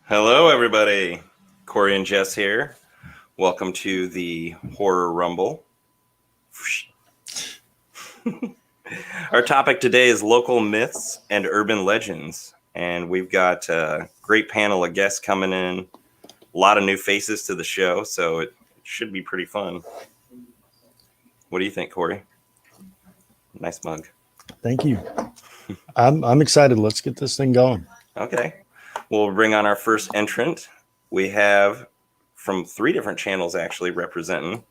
Hello, everybody. Kory and Jess here. Welcome to the Horror Rumble. Our topic today is local myths and urban legends. And we've got a great panel of guests coming in. A lot of new faces to the show, so it should be pretty fun. What do you think, Kory? Nice mug. Thank you. I'm excited. Let's get this thing going. Okay. We'll bring on our first entrant. We have from 3 different channels actually representing.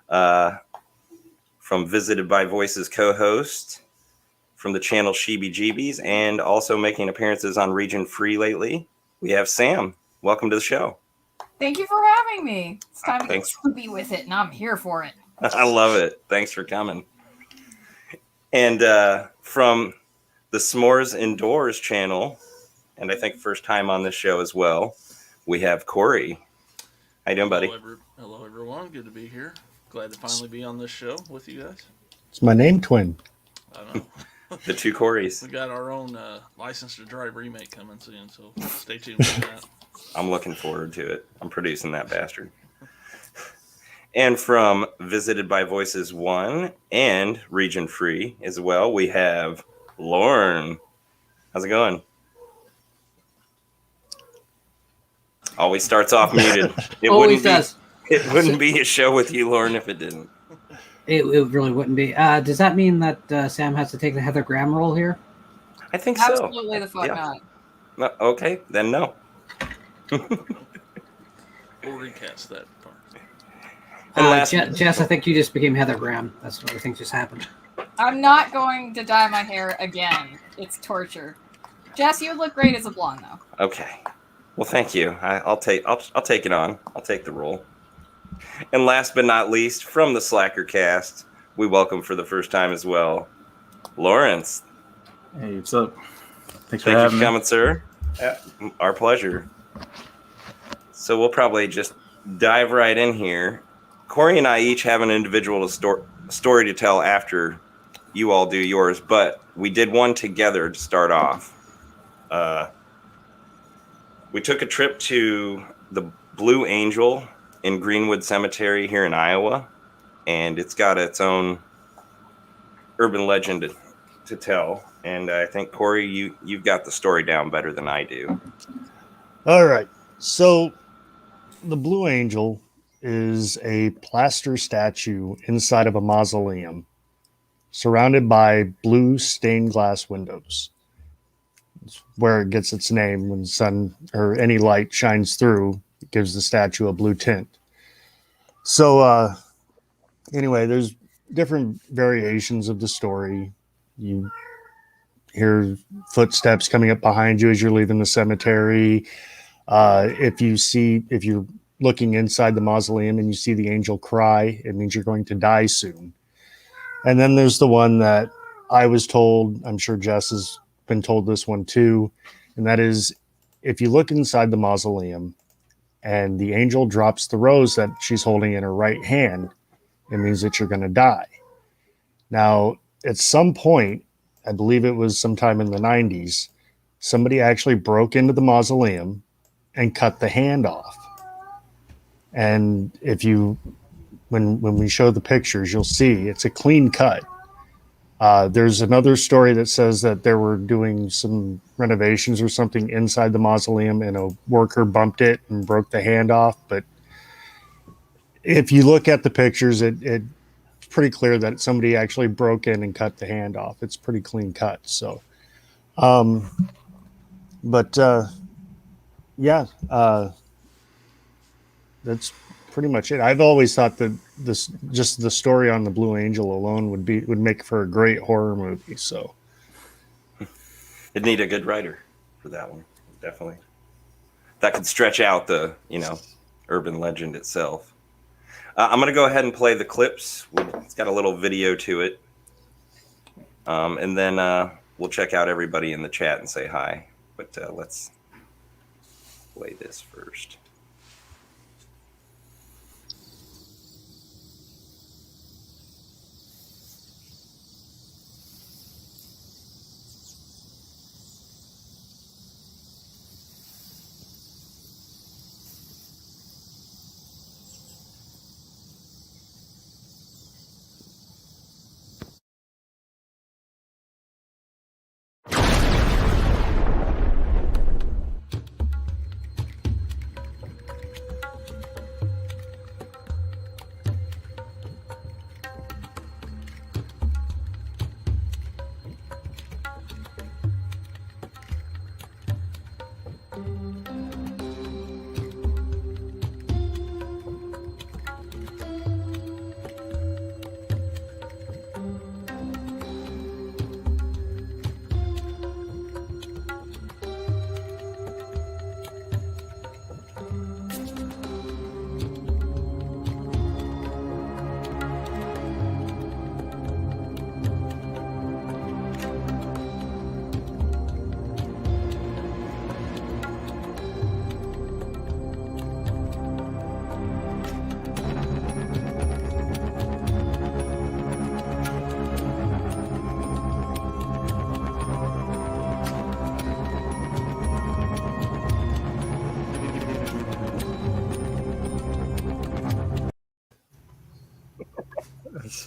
From Visited by Voices co-host, from the channel Sheebie Jeebies, and also making appearances on Region Free lately, we have Sam. Welcome to the show. Thank you for having me. It's time to get sleepy with it, and I'm here for it. I love it. Thanks for coming. And from the S'mores Indoors channel, and I think first time on this show as well, we have Kory. How you doing, buddy? Hello, everyone. Good to be here. Glad to finally be on this show with you guys. It's my name twin. I know. The 2 Korys. We got our own License to Drive remake coming soon, so stay tuned for that. I'm looking forward to it. I'm producing that bastard. And from Visited by Voices 1 and Region Free as well, we have Lauren. How's it going? Always starts off muted. It Always does. It wouldn't be a show with you, Lauren, if it didn't. It really wouldn't be. Does that mean that Sam has to take the Heather Graham role here? I think so. Absolutely the fuck not. No, okay, then no. We'll recast that part. Jess, I think you just became Heather Graham. That's what I think just happened. I'm not going to dye my hair again. It's torture. Jess, you look great as a blonde, though. Okay. Well, thank you. I'll take it on. I'll take the role. And last but not least, from the Slacker cast, we welcome for the first time as well, Lawrence. Hey, what's up? Thanks Thank for you having for me. coming, sir. Our pleasure. So we'll probably just dive right in here. Kory and I each have an individual story to tell after you all do yours, but we did one together to start off. We took a trip to the Blue Angel in Greenwood Cemetery here in Iowa, and it's got its own urban legend to tell. And I think, Kory, you've got the story down better than I do. All right. So the Blue Angel is a plaster statue inside of a mausoleum surrounded by blue stained glass windows. It's where it gets its name. When the sun or any light shines through, it gives the statue a blue tint. So anyway, there's different variations of the story. You hear footsteps coming up behind you as you're leaving the cemetery. If you're looking inside the mausoleum and you see the angel cry, it means you're going to die soon. And then there's the one that I was told, I'm sure Jess has been told this one too, and that is if you look inside the mausoleum and the angel drops the rose that she's holding in her right hand, it means that you're going to die. Now, at some point, I believe it was sometime in the 90s, somebody actually broke into the mausoleum and cut the hand off. And when we show the pictures, you'll see it's a clean cut. There's another story that says that they were doing some renovations or something inside the mausoleum and a worker bumped it and broke the hand off. But if you look at the pictures, it's pretty clear that somebody actually broke in and cut the hand off. It's pretty clean cut. So, that's pretty much it. I've always thought that just the story on the Blue Angel alone would make for a great horror movie. So It'd need a good writer for that one, definitely. That could stretch out the urban legend itself. I'm going to go ahead and play the clips. It's got a little video to it, and then we'll check out everybody in the chat and say hi. But let's play this first.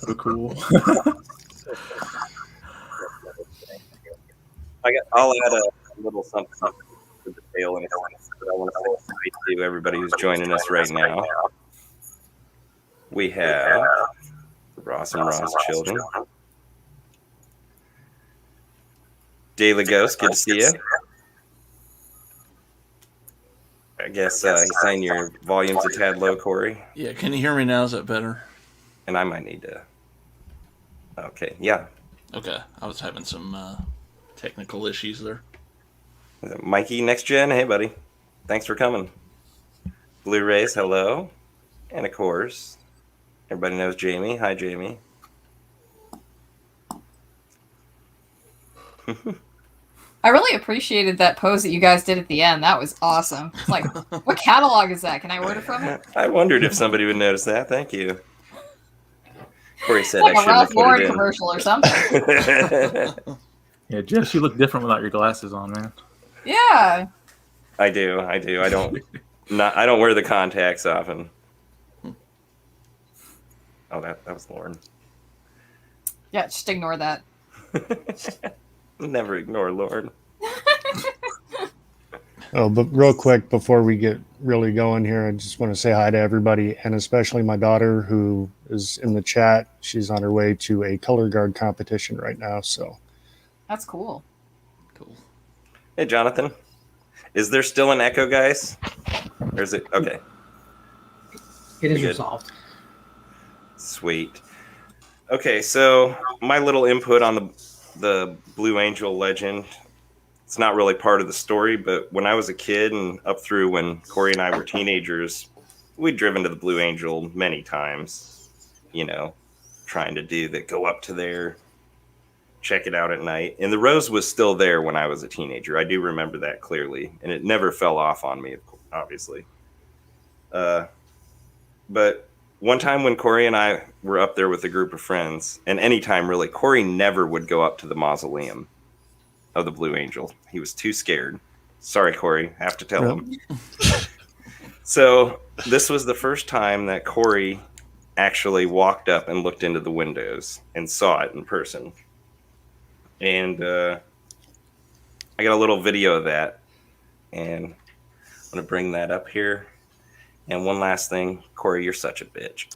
so cool. I'll add a little something to the tail end. I want to say hi to everybody who's joining us right now. We have Ross and Ross children. Daily Ghost, good to see you. I guess he's saying your volume's a tad low, Kory. Yeah, can you hear me now? Is that better? And I might need to. Okay, yeah. Okay, I was having some technical issues there. Is it Mikey Next Gen? Hey, buddy. Thanks for coming. Blu-rays, hello. And of course, everybody knows Jamie. Hi, Jamie. I really appreciated that pose that you guys did at the end. That was awesome. It's like, what catalog is that? Can I order from it? I wondered if somebody would notice that. Thank you. Kory said Like I a shouldn't Ralph have put Lauren it in. commercial or something. Yeah, Jess, you look different without your glasses on, man. Yeah. I do. I don't wear the contacts often. Oh, that was Lauren. Yeah, just ignore that. Never ignore Lauren. Oh, but real quick before we get really going here, I just want to say hi to everybody, and especially my daughter who is in the chat. She's on her way to a color guard competition right now. So That's cool. Cool. Hey, Jonathan. Is there still an echo, guys? Or is it okay? It is Good. resolved. Sweet. Okay, so my little input on the Blue Angel legend. It's not really part of the story, but when I was a kid and up through when Kory and I were teenagers, we'd driven to the Blue Angel many times, trying to do that, go up to there, check it out at night. And the rose was still there when I was a teenager. I do remember that clearly, and it never fell off on me, obviously. But one time when Kory and I were up there with a group of friends, and anytime really, Kory never would go up to the mausoleum of the Blue Angel. He was too scared. Sorry, Kory, have to tell him. So this was the first time that Kory actually walked up and looked into the windows and saw it in person. And I got a little video of that, and I'm going to bring that up here. And one last thing, Kory, you're such a bitch.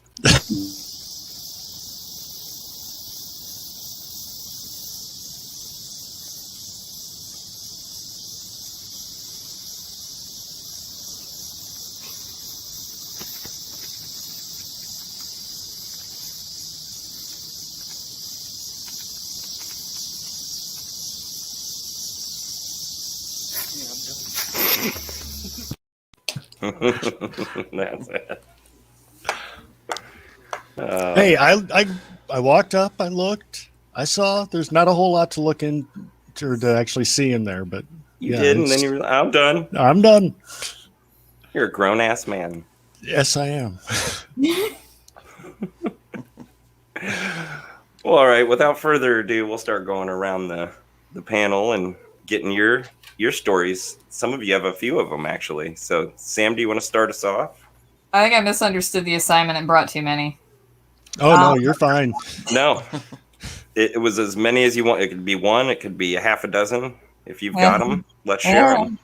That's it. hey, I walked up, I looked, I saw. There's not a whole lot to look into to actually see in there, but You did, and then you were I'm done. I'm done. You're a grown ass man. Yes, I am. Well, all right. Without further ado, we'll start going around the panel and getting your stories. Some of you have a few of them, actually. So, Sam, do you want to start us off? I think I misunderstood the assignment and brought too many. Oh, no, you're fine. No. It was as many as you want. It could be one. It could be a half a dozen. If you've got them, let's share them.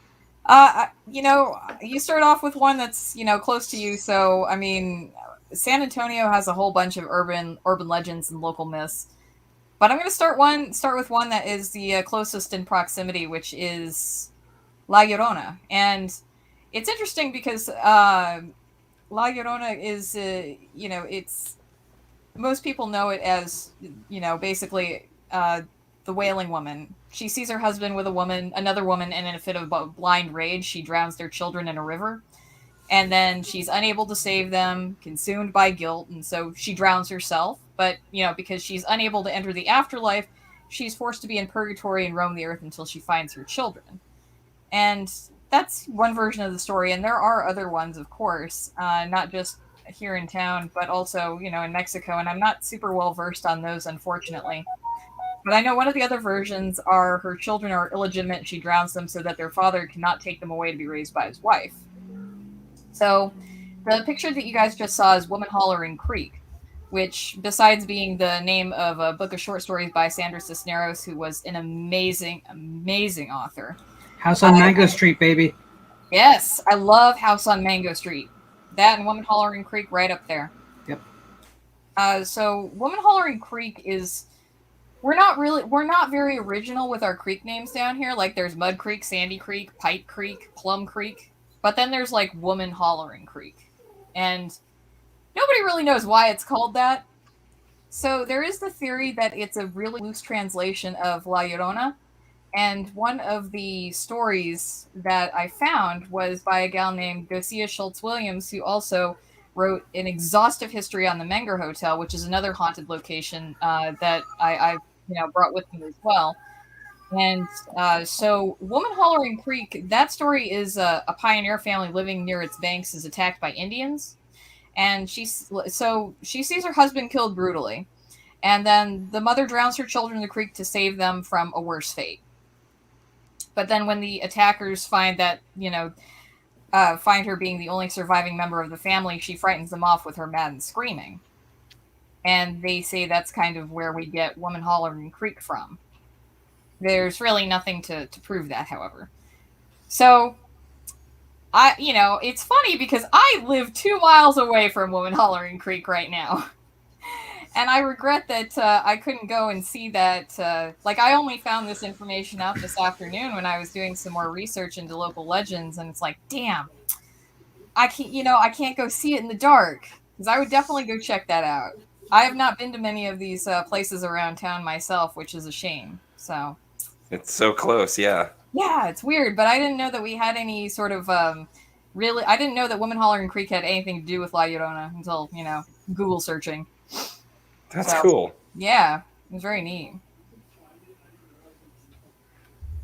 You start off with one that's, close to you. So, I mean, San Antonio has a whole bunch of urban legends and local myths. But I'm going to start with one that is the closest in proximity, which is La Llorona. And it's interesting because La Llorona is, it's, most people know it as, basically the Wailing Woman. She sees her husband with another woman, and in a fit of blind rage, she drowns their children in a river. And then she's unable to save them, consumed by guilt, and so she drowns herself. But, because she's unable to enter the afterlife, she's forced to be in purgatory and roam the earth until she finds her children. And that's one version of the story, and there are other ones, of course, not just here in town, but also, in Mexico, and I'm not super well versed on those, unfortunately. But I know one of the other versions are her children are illegitimate, and she drowns them so that their father cannot take them away to be raised by his wife. So, the picture that you guys just saw is Woman Hollering Creek. which, besides being the name of a book of short stories by Sandra Cisneros, who was an amazing, amazing author. House on Mango Street, baby. Yes, I love House on Mango Street. That and Woman Hollering Creek right up there. Yep. So Woman Hollering Creek is... We're not very original with our creek names down here. Like, there's Mud Creek, Sandy Creek, Pipe Creek, Plum Creek. But then there's, like, Woman Hollering Creek. And nobody really knows why it's called that. So there is the theory that it's a really loose translation of La Llorona. And one of the stories that I found was by a gal named Docia Schultz-Williams, who also wrote an exhaustive history on the Menger Hotel, which is another haunted location that I brought with me as well. And so Woman Hollering Creek, that story is a pioneer family living near its banks is attacked by Indians. And she sees her husband killed brutally. And then the mother drowns her children in the creek to save them from a worse fate. But then when the attackers find that, find her being the only surviving member of the family, she frightens them off with her maddened screaming. And they say that's kind of where we get Woman Hollering Creek from. There's really nothing to prove that, however. So, it's funny because I live 2 miles away from Woman Hollering Creek right now. And I regret that I couldn't go and see that. I only found this information out this afternoon when I was doing some more research into local legends, and it's like, damn, I can't go see it in the dark, because I would definitely go check that out. I have not been to many of these places around town myself, which is a shame. So It's so close, yeah. Yeah, it's weird, but I didn't know that we had any sort of I didn't know that Woman Hollering Creek had anything to do with La Llorona until Google searching. That's cool. Yeah, it was very neat.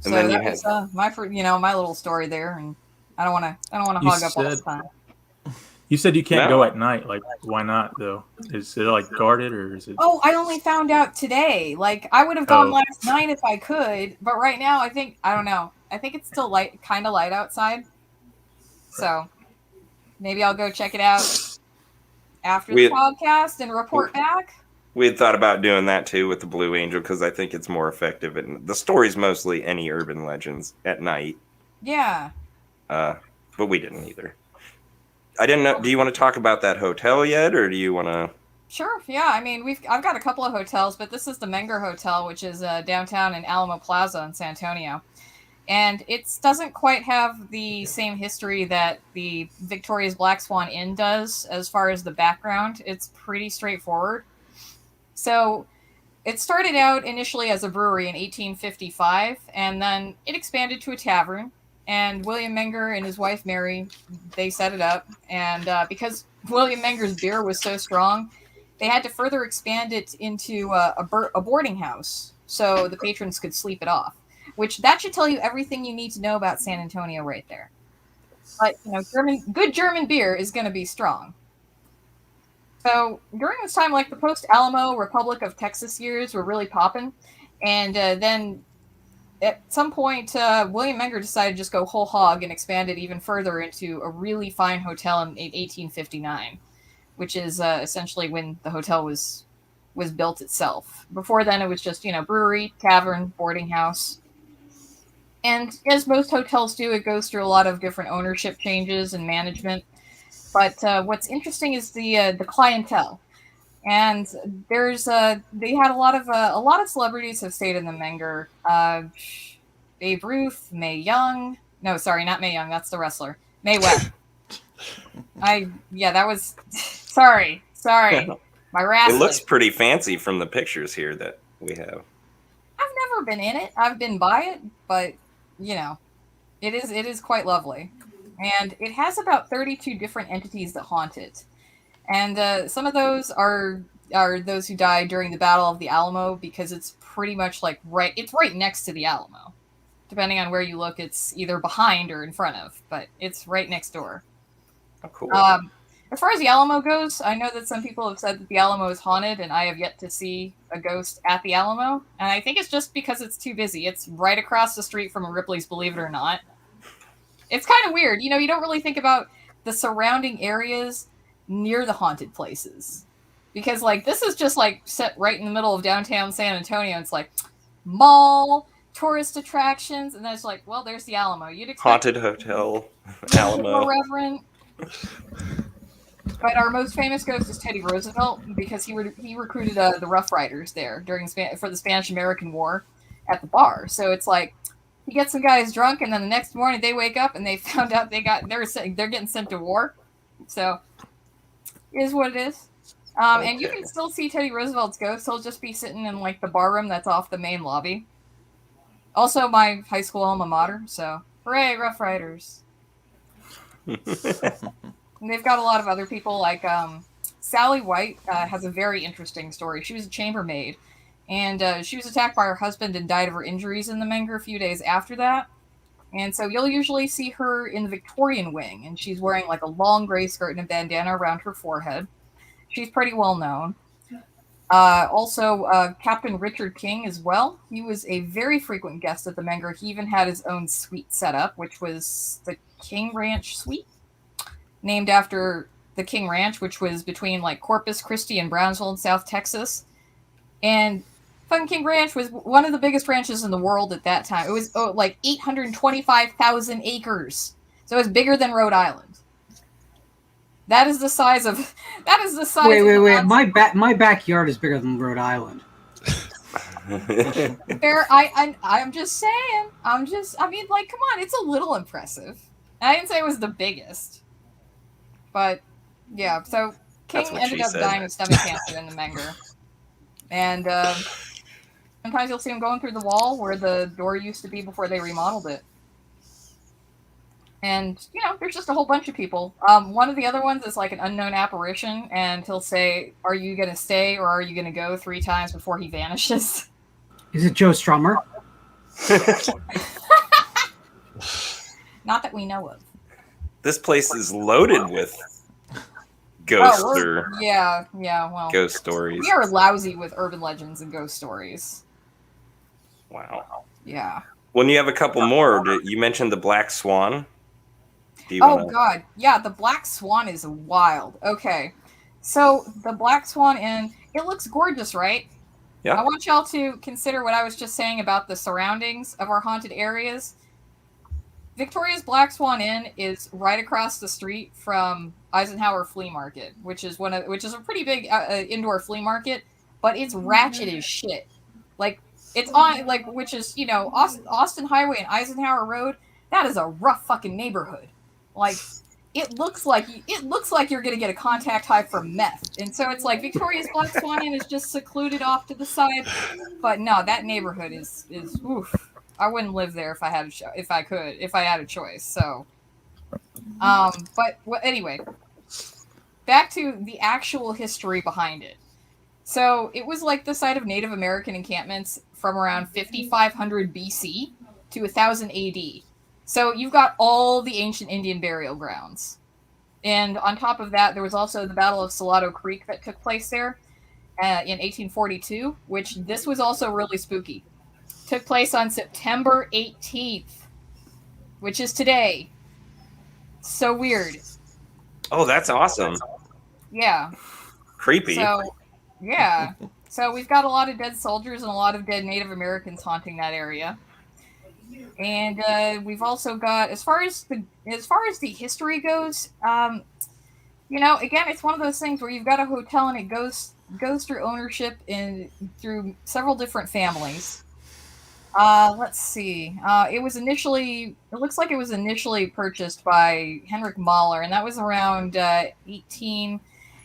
So And then that was my little story there, and I don't want to hog up all this time. You said you can't go at night. Like, why not though? Is it like guarded or is it? Oh, I only found out today. Like, I would have gone last night if I could, but right now I don't know. I think it's still kind of light outside. So maybe I'll go check it out after the podcast and report back. We had thought about doing that too with the Blue Angel because I think it's more effective. And the story's mostly any urban legends at night. Yeah. But we didn't either. I didn't know. Do you want to talk about that hotel yet, or do you want to? Sure. Yeah. I mean, I've got a couple of hotels, but this is the Menger Hotel, which is downtown in Alamo Plaza in San Antonio, and it doesn't quite have the same history that the Victoria's Black Swan Inn does as far as the background. It's pretty straightforward. So it started out initially as a brewery in 1855, and then it expanded to a tavern. And William Menger and his wife Mary, they set it up. And because William Menger's beer was so strong, they had to further expand it into a boarding house so the patrons could sleep it off. Which that should tell you everything you need to know about San Antonio right there. But good German beer is going to be strong. So during this time, like the post-Alamo Republic of Texas years were really popping, and then at some point, William Menger decided to just go whole hog and expand it even further into a really fine hotel in 1859, which is essentially when the hotel was built itself. Before then, it was just brewery, tavern, boarding house. And as most hotels do, it goes through a lot of different ownership changes and management. But what's interesting is the clientele, and there's they had a lot of celebrities have stayed in the Menger. Babe Ruth, Mae Young. No, sorry, not Mae Young. That's the wrestler. Mae West. That was sorry. My wrestling. It looks pretty fancy from the pictures here that we have. I've never been in it. I've been by it, but it is quite lovely. And it has about 32 different entities that haunt it. And some of those are those who died during the Battle of the Alamo, because it's pretty much it's right next to the Alamo. Depending on where you look, it's either behind or in front of, but it's right next door. Oh, cool. As far as the Alamo goes, I know that some people have said that the Alamo is haunted, and I have yet to see a ghost at the Alamo. And I think it's just because it's too busy. It's right across the street from Ripley's Believe It or Not. It's kind of weird. You don't really think about the surrounding areas near the haunted places. because like this is just like set right in the middle of downtown San Antonio. It's like mall, tourist attractions, and then it's like, well, there's the Alamo. You'd expect Haunted hotel, more Alamo. reverent. But our most famous ghost is Teddy Roosevelt because he recruited the Rough Riders there for the Spanish American War at the bar. So it's like he gets some guys drunk, and then the next morning they wake up and they found out they're getting sent to war. So it is what it is. And you can still see Teddy Roosevelt's ghost. He'll just be sitting in like the bar room that's off the main lobby. Also, my high school alma mater. So hooray, Rough Riders! And they've got a lot of other people, like Sally White has a very interesting story. She was a chambermaid, and she was attacked by her husband and died of her injuries in the Menger a few days after that. And so you'll usually see her in the Victorian wing, and she's wearing like a long gray skirt and a bandana around her forehead. She's pretty well known. Also, Captain Richard King as well. He was a very frequent guest at the Menger. He even had his own suite set up, which was the King Ranch Suite, named after the King Ranch, which was between like Corpus Christi and Brownsville in South Texas. And fucking King Ranch was one of the biggest ranches in the world at that time. It was like 825,000 acres. So it was bigger than Rhode Island. That is the size of Wait. My backyard is bigger than Rhode Island. Fair, I'm just saying. I mean, like, come on, it's a little impressive. I didn't say it was the biggest. But, yeah, so King ended up dying of stomach cancer in the Menger. And sometimes you'll see him going through the wall where the door used to be before they remodeled it. And, there's just a whole bunch of people. One of the other ones is like an unknown apparition, and he'll say, are you going to stay or are you going to go 3 times before he vanishes? Is it Joe Strummer? Not that we know of. This place is loaded with ghosts or well, ghost stories. We are lousy with urban legends and ghost stories. Wow. Yeah. When you have a couple more, you mentioned the Black Swan. God. Yeah, the Black Swan is wild. Okay. So the Black Swan Inn, it looks gorgeous, right? Yeah. I want y'all to consider what I was just saying about the surroundings of our haunted areas. Victoria's Black Swan Inn is right across the street from Eisenhower Flea Market, which is a pretty big indoor flea market, but it's ratchet as shit. Like it's on which is Austin Highway and Eisenhower Road. That is a rough fucking neighborhood. Like it looks like you're gonna get a contact high from meth, and so it's like Victoria's Black Swan Inn is just secluded off to the side. But no, that neighborhood is oof. I wouldn't live there if I had a choice. So, anyway, back to the actual history behind it. So it was like the site of Native American encampments from around 5500 BC to 1000 AD. So you've got all the ancient Indian burial grounds. And on top of that, there was also the Battle of Salado Creek that took place there in 1842, which this was also really spooky. Took place on September 18th, which is today. So weird. Oh, that's awesome. Yeah. Creepy. So, yeah. So we've got a lot of dead soldiers and a lot of dead Native Americans haunting that area. And we've also got, as far as the history goes, again, it's one of those things where you've got a hotel and it goes through ownership and through several different families. Let's see. It looks like it was initially purchased by Henrik Mahler, and that was around it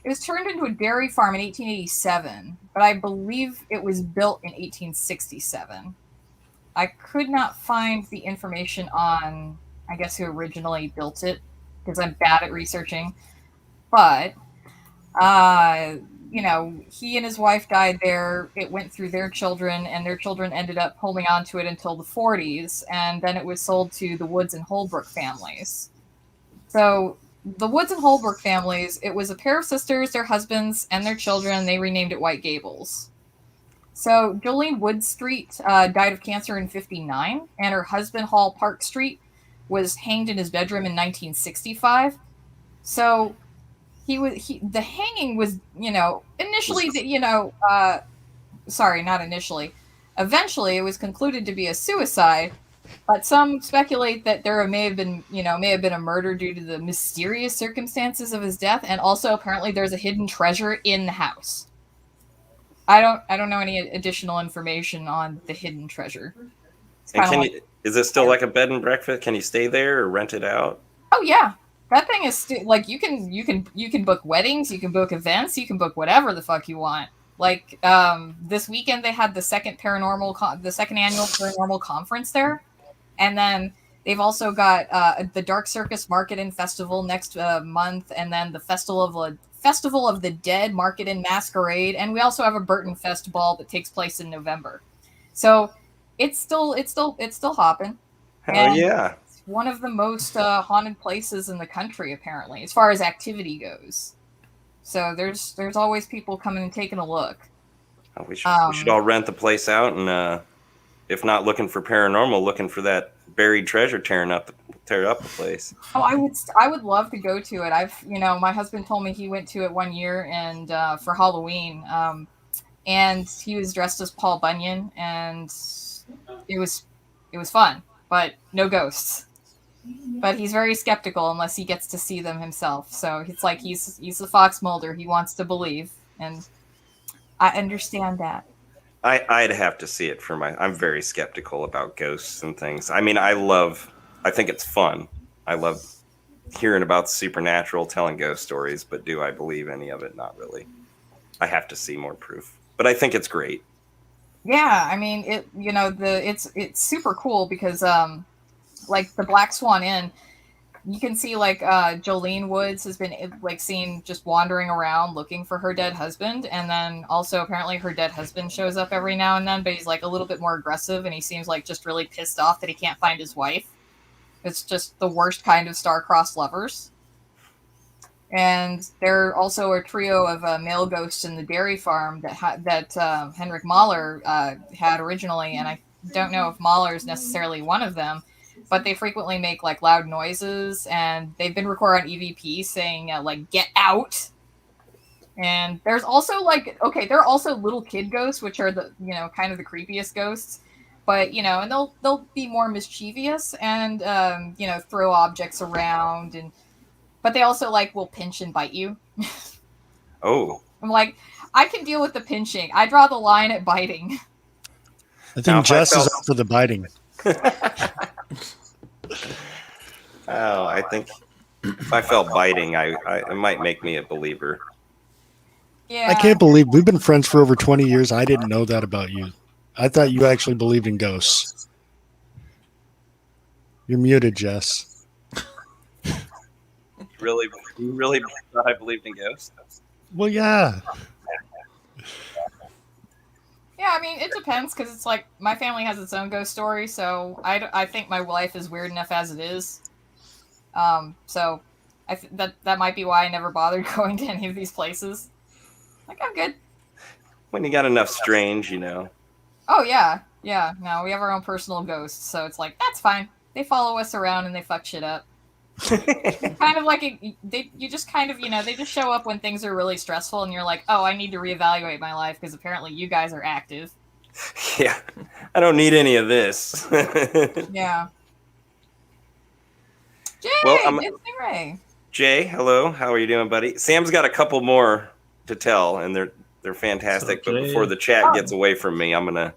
was turned into a dairy farm in 1887, but I believe it was built in 1867. I could not find the information on, I guess, who originally built it, because I'm bad at researching. But, he and his wife died there. It went through their children, and their children ended up holding on to it until the 40s, and then it was sold to the Woods and Holbrook families. So the Woods and Holbrook families, it was a pair of sisters, their husbands, and their children. They renamed it White Gables. So Jolene Wood Street died of cancer in 1959, and her husband, Hall Park Street, was hanged in his bedroom in 1965. So the hanging was, initially, sorry, not initially. Eventually, it was concluded to be a suicide, but some speculate that there may have been a murder due to the mysterious circumstances of his death, and also apparently there's a hidden treasure in the house. I don't know any additional information on the hidden treasure. And is it still like a bed and breakfast? Can you stay there or rent it out? Oh yeah, that thing is like you can book weddings, you can book events, you can book whatever the fuck you want. Like this weekend they had the second annual paranormal conference there, and then they've also got the Dark Circus Market and Festival next month, and then the Festival of the Dead Market and Masquerade, and we also have a Burton Fest ball that takes place in November. So it's still hopping. Hell yeah. It's one of the most haunted places in the country, apparently, as far as activity goes. So there's always people coming and taking a look. Oh, we should all rent the place out, and if not looking for paranormal, looking for that buried treasure, tear up the place. Oh, I would love to go to it. My husband told me he went to it one year and for Halloween, and he was dressed as Paul Bunyan, and it was fun, but no ghosts. But he's very skeptical unless he gets to see them himself. So it's like he's the fox mulder. He wants to believe, and I understand that. I'd have to see it I'm very skeptical about ghosts and things. I mean, I think it's fun. I love hearing about the supernatural, telling ghost stories, but do I believe any of it? Not really. I have to see more proof, but I think it's great. Yeah, I mean, it's super cool because like the Black Swan Inn, you can see like Jolene Woods has been like seen just wandering around looking for her dead husband, and then also apparently her dead husband shows up every now and then, but he's like a little bit more aggressive, and he seems like just really pissed off that he can't find his wife. It's just the worst kind of star-crossed lovers. And there are also a trio of male ghosts in the dairy farm that Henrik Mahler had originally, and I don't know if Mahler is necessarily one of them, but they frequently make like loud noises, and they've been recorded on EVP saying like "get out." And there's also there are also little kid ghosts, which are the kind of the creepiest ghosts, but and they'll be more mischievous and throw objects around, but they also will pinch and bite you. Oh. I'm like, I can deal with the pinching. I draw the line at biting. I think Jess is up for the biting. Oh, I think if I felt biting, it might make me a believer. Yeah. I can't believe we've been friends for over 20 years. I didn't know that about you. I thought you actually believed in ghosts. You're muted, Jess. You really thought I believed in ghosts? Well, yeah. Yeah, I mean, it depends, because it's like, my family has its own ghost story, so I think my life is weird enough as it is. So that might be why I never bothered going to any of these places. Like, I'm good. When you got enough strange, Oh, yeah. Yeah, no, we have our own personal ghosts, so it's like, that's fine. They follow us around and they fuck shit up. Kind of like, you just kind of, they just show up when things are really stressful, and you're like, oh, I need to reevaluate my life, because apparently you guys are active. Yeah, I don't need any of this. Yeah. Jay, it's Ray. Jay, hello. How are you doing, buddy? Sam's got a couple more to tell, and they're fantastic. So, but before the chat gets away from me, I'm gonna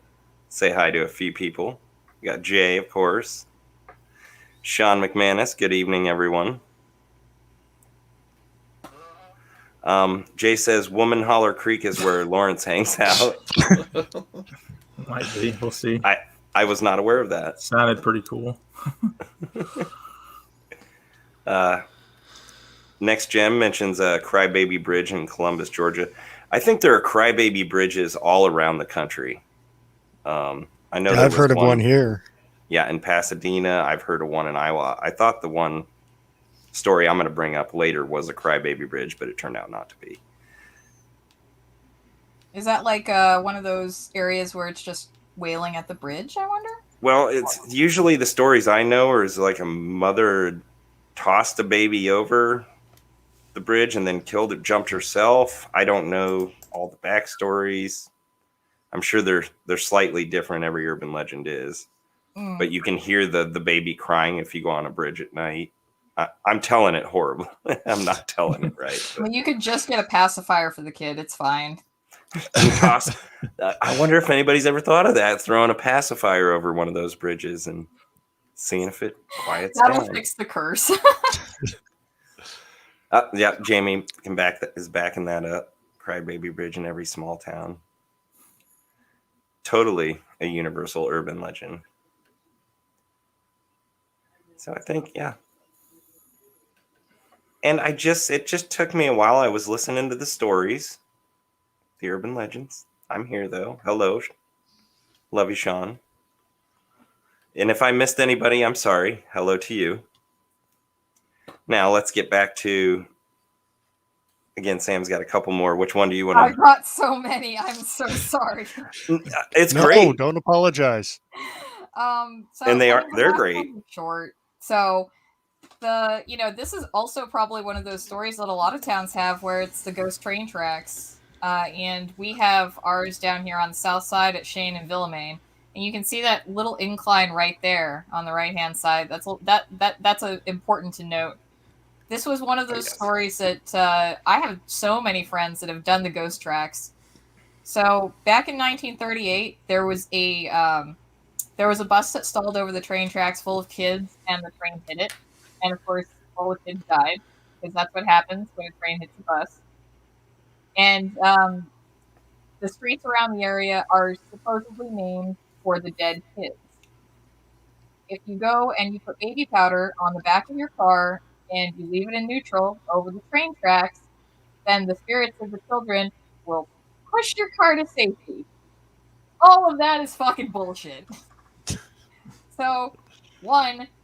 say hi to a few people. We got Jay, of course. Sean McManus. Good evening, everyone. Jay says Woman Holler Creek is where Lawrence hangs out. Might be. We'll see. I was not aware of that. Sounded pretty cool. Next Gem mentions Crybaby Bridge in Columbus, Georgia. I think there are Crybaby Bridges all around the country. I know I've heard of one here. Yeah, in Pasadena. I've heard of one in Iowa. I thought the one story I'm going to bring up later was a Crybaby Bridge, but it turned out not to be. Is that like one of those areas where it's just wailing at the bridge, I wonder? Well, it's usually the stories I know is like a mother tossed a baby over the bridge and then jumped herself. I don't know all the backstories. I'm sure they're slightly different. Every urban legend is, but you can hear the baby crying if you go on a bridge at night. I'm telling it horrible. I'm not telling it right. I mean, you could just get a pacifier for the kid. It's fine. I wonder if anybody's ever thought of that, throwing a pacifier over one of those bridges and seeing if it quiets That'll down. fix the curse. Yeah, Jamie is backing that up. Crybaby Bridge in every small town. Totally a universal urban legend. So I think, yeah. And it just took me a while. I was listening to the stories, the urban legends. I'm here though. Hello. Love you, Sean. And if I missed anybody, I'm sorry. Hello to you. Now let's get back to, again, Sam's got a couple more. Which one do you want to? I got so many. I'm so sorry. It's No, great. don't apologize. So And they're the last great. one was short. So this is also probably one of those stories that a lot of towns have where it's the ghost train tracks. And we have ours down here on the south side at Shane and Villamain. And you can see that little incline right there on the right-hand side. That's important to note. This was one of those stories that I have so many friends that have done the ghost tracks. So back in 1938, there was a bus that stalled over the train tracks full of kids, and the train hit it. And of course, all the kids died, because that's what happens when a train hits a bus. And the streets around the area are supposedly named for the dead kids. If you go and you put baby powder on the back of your car and you leave it in neutral over the train tracks, then the spirits of the children will push your car to safety. All of that is fucking bullshit. So,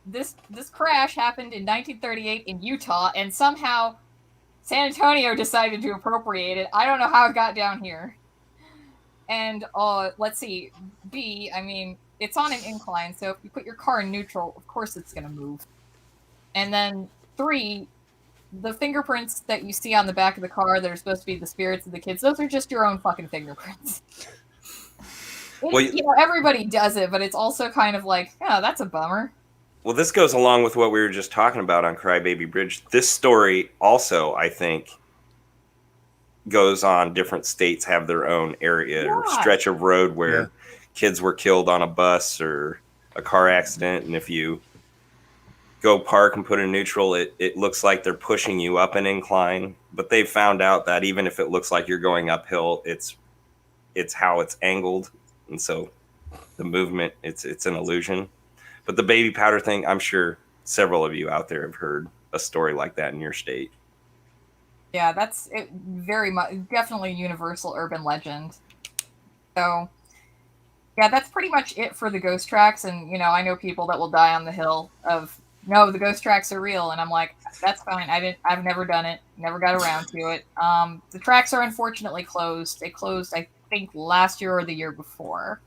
this crash happened in 1938 in Utah, and somehow San Antonio decided to appropriate it. I don't know how it got down here. And let's see, B, I mean, it's on an incline, so if you put your car in neutral, of course it's going to move. And then 3, the fingerprints that you see on the back of the car that are supposed to be the spirits of the kids, those are just your own fucking fingerprints. Well, everybody does it, but it's also kind of like, oh, that's a bummer. Well, this goes along with what we were just talking about on Crybaby Bridge. This story also, I think, goes on. Different states have their own area or stretch of road where kids were killed on a bus or a car accident. And if you go park and put in neutral, it looks like they're pushing you up an incline. But they found out that even if it looks like you're going uphill, it's how it's angled. And so the movement, it's an illusion. But the baby powder thing, I'm sure several of you out there have heard a story like that in your state. Yeah, that's it, very much, definitely a universal urban legend. So, yeah, that's pretty much it for the ghost tracks. And, I know people that will die on the hill of, no, the ghost tracks are real. And I'm like, that's fine. I've never done it. Never got around to it. The tracks are unfortunately closed. They closed, I think, last year or the year before.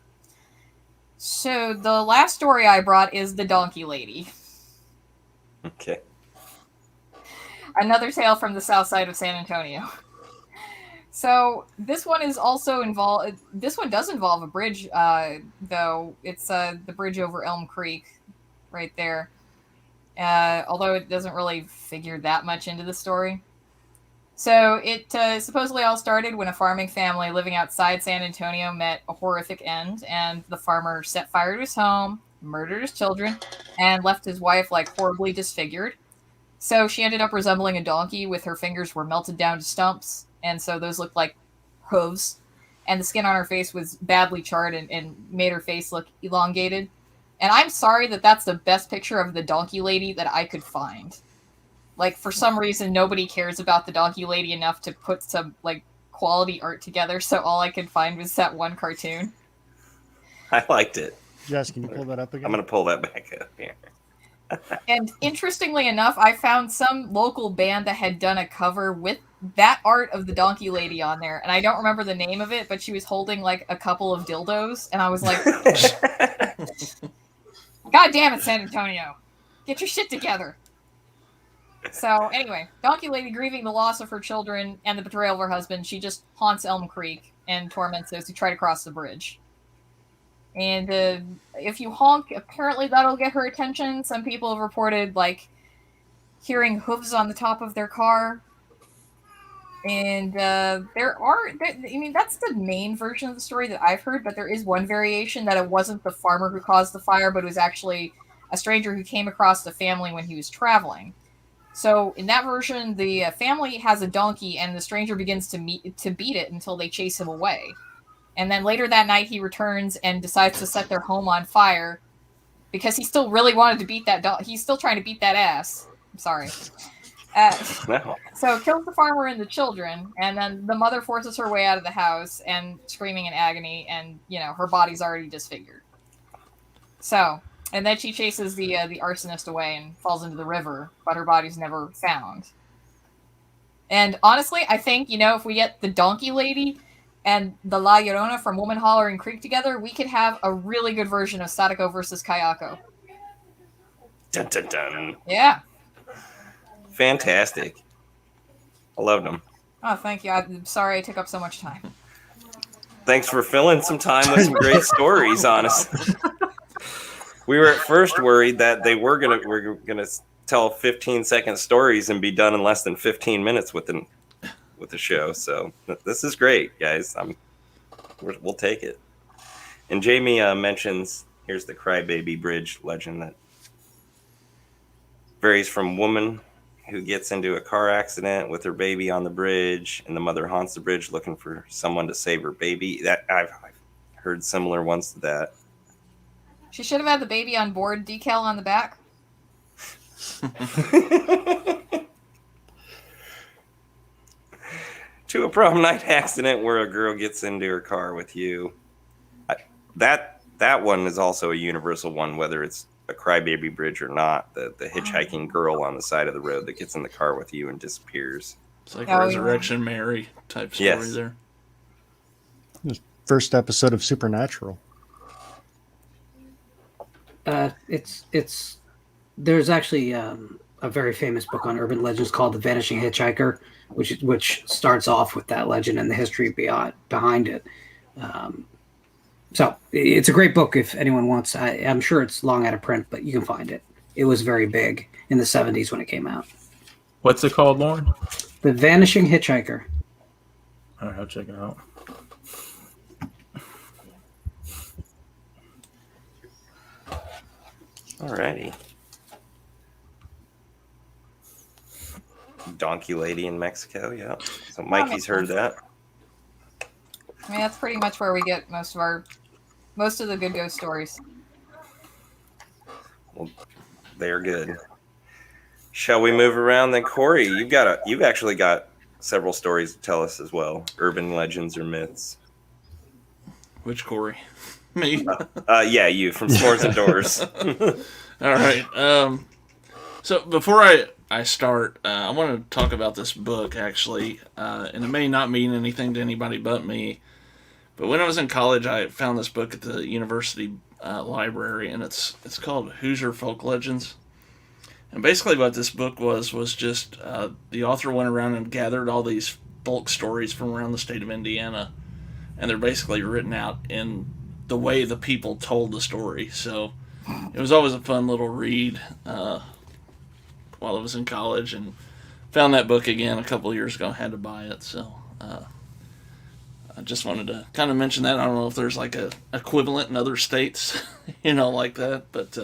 So the last story I brought is the Donkey Lady. Okay. Another tale from the south side of San Antonio. So this one is also involved. This one does involve a bridge, though. It's the bridge over Elm Creek, right there. Although it doesn't really figure that much into the story. So it supposedly all started when a farming family living outside San Antonio met a horrific end, and the farmer set fire to his home, murdered his children, and left his wife horribly disfigured. So she ended up resembling a donkey with her fingers were melted down to stumps, and so those looked like hooves, and the skin on her face was badly charred and made her face look elongated. And I'm sorry that's the best picture of the Donkey Lady that I could find. For some reason, nobody cares about the Donkey Lady enough to put some, quality art together, so all I could find was that one cartoon. I liked it. Jess, can you pull that up again? I'm going to pull that back up here. And interestingly enough, I found some local band that had done a cover with that art of the Donkey Lady on there, and I don't remember the name of it, but she was holding, a couple of dildos, and I was like, God damn it, San Antonio. Get your shit together. So anyway, Donkey Lady, grieving the loss of her children and the betrayal of her husband, she just haunts Elm Creek and torments those who try to cross the bridge. And if you honk, apparently that'll get her attention. Some people have reported like hearing hooves on the top of their car. And I mean, that's the main version of the story that I've heard, but there is one variation that it wasn't the farmer who caused the fire, but it was actually a stranger who came across the family when he was traveling. So in that version, the family has a donkey, and the stranger begins to beat it until they chase him away. And then later that night, he returns and decides to set their home on fire because he still really wanted to beat that dog. He's still trying to beat that ass. I'm sorry. No. So kills the farmer and the children, and then the mother forces her way out of the house and screaming in agony, and her body's already disfigured. So, and then she chases the arsonist away and falls into the river, but her body's never found. And honestly, I think if we get the Donkey Lady and the La Llorona from Woman Hollering Creek together, we could have a really good version of Sadako versus Kayako. Dun, dun, dun. Yeah. Fantastic. I loved them. Oh, thank you. I'm sorry I took up so much time. Thanks for filling some time with some great stories, honestly. We were at first worried that we're gonna tell 15-second stories and be done in less than 15 minutes with the show. So this is great, guys. We'll take it. And Jamie mentions here's the Crybaby Bridge legend that varies from woman who gets into a car accident with her baby on the bridge, and the mother haunts the bridge looking for someone to save her baby. That I've heard similar ones to that. She should have had the baby on board decal on the back. To a prom night accident where a girl gets into her car with you. That one is also a universal one, whether it's a Crybaby Bridge or not. The hitchhiking girl on the side of the road that gets in the car with you and disappears. It's like Resurrection Mary type story there. First episode of Supernatural. There's actually a very famous book on urban legends called The Vanishing Hitchhiker, which starts off with that legend and the history behind it. So it's a great book if anyone wants. I'm sure it's long out of print, but you can find it. It was very big in the 70s when it came out. What's it called, Lauren? The Vanishing Hitchhiker. All right, I'll check it out. Alrighty. Donkey Lady in Mexico, yeah. So Mikey's heard that. I mean, that's pretty much where we get most of the good ghost stories. Well, they're good. Shall we move around then, Kory? You've actually got several stories to tell us as well. Urban legends or myths. Which Kory? Me? Yeah, you from S'mores and Doors. All right. So before I start, I want to talk about this book actually, and it may not mean anything to anybody but me. But when I was in college, I found this book at the university library, and it's called Hoosier Folk Legends. And basically, what this book was just the author went around and gathered all these folk stories from around the state of Indiana, and they're basically written out in the way the people told the story. So it was always a fun little read while I was in college, and found that book again a couple of years ago. Had to buy it, so I just wanted to kind of mention that. I don't know if there's like a equivalent in other states, like that, but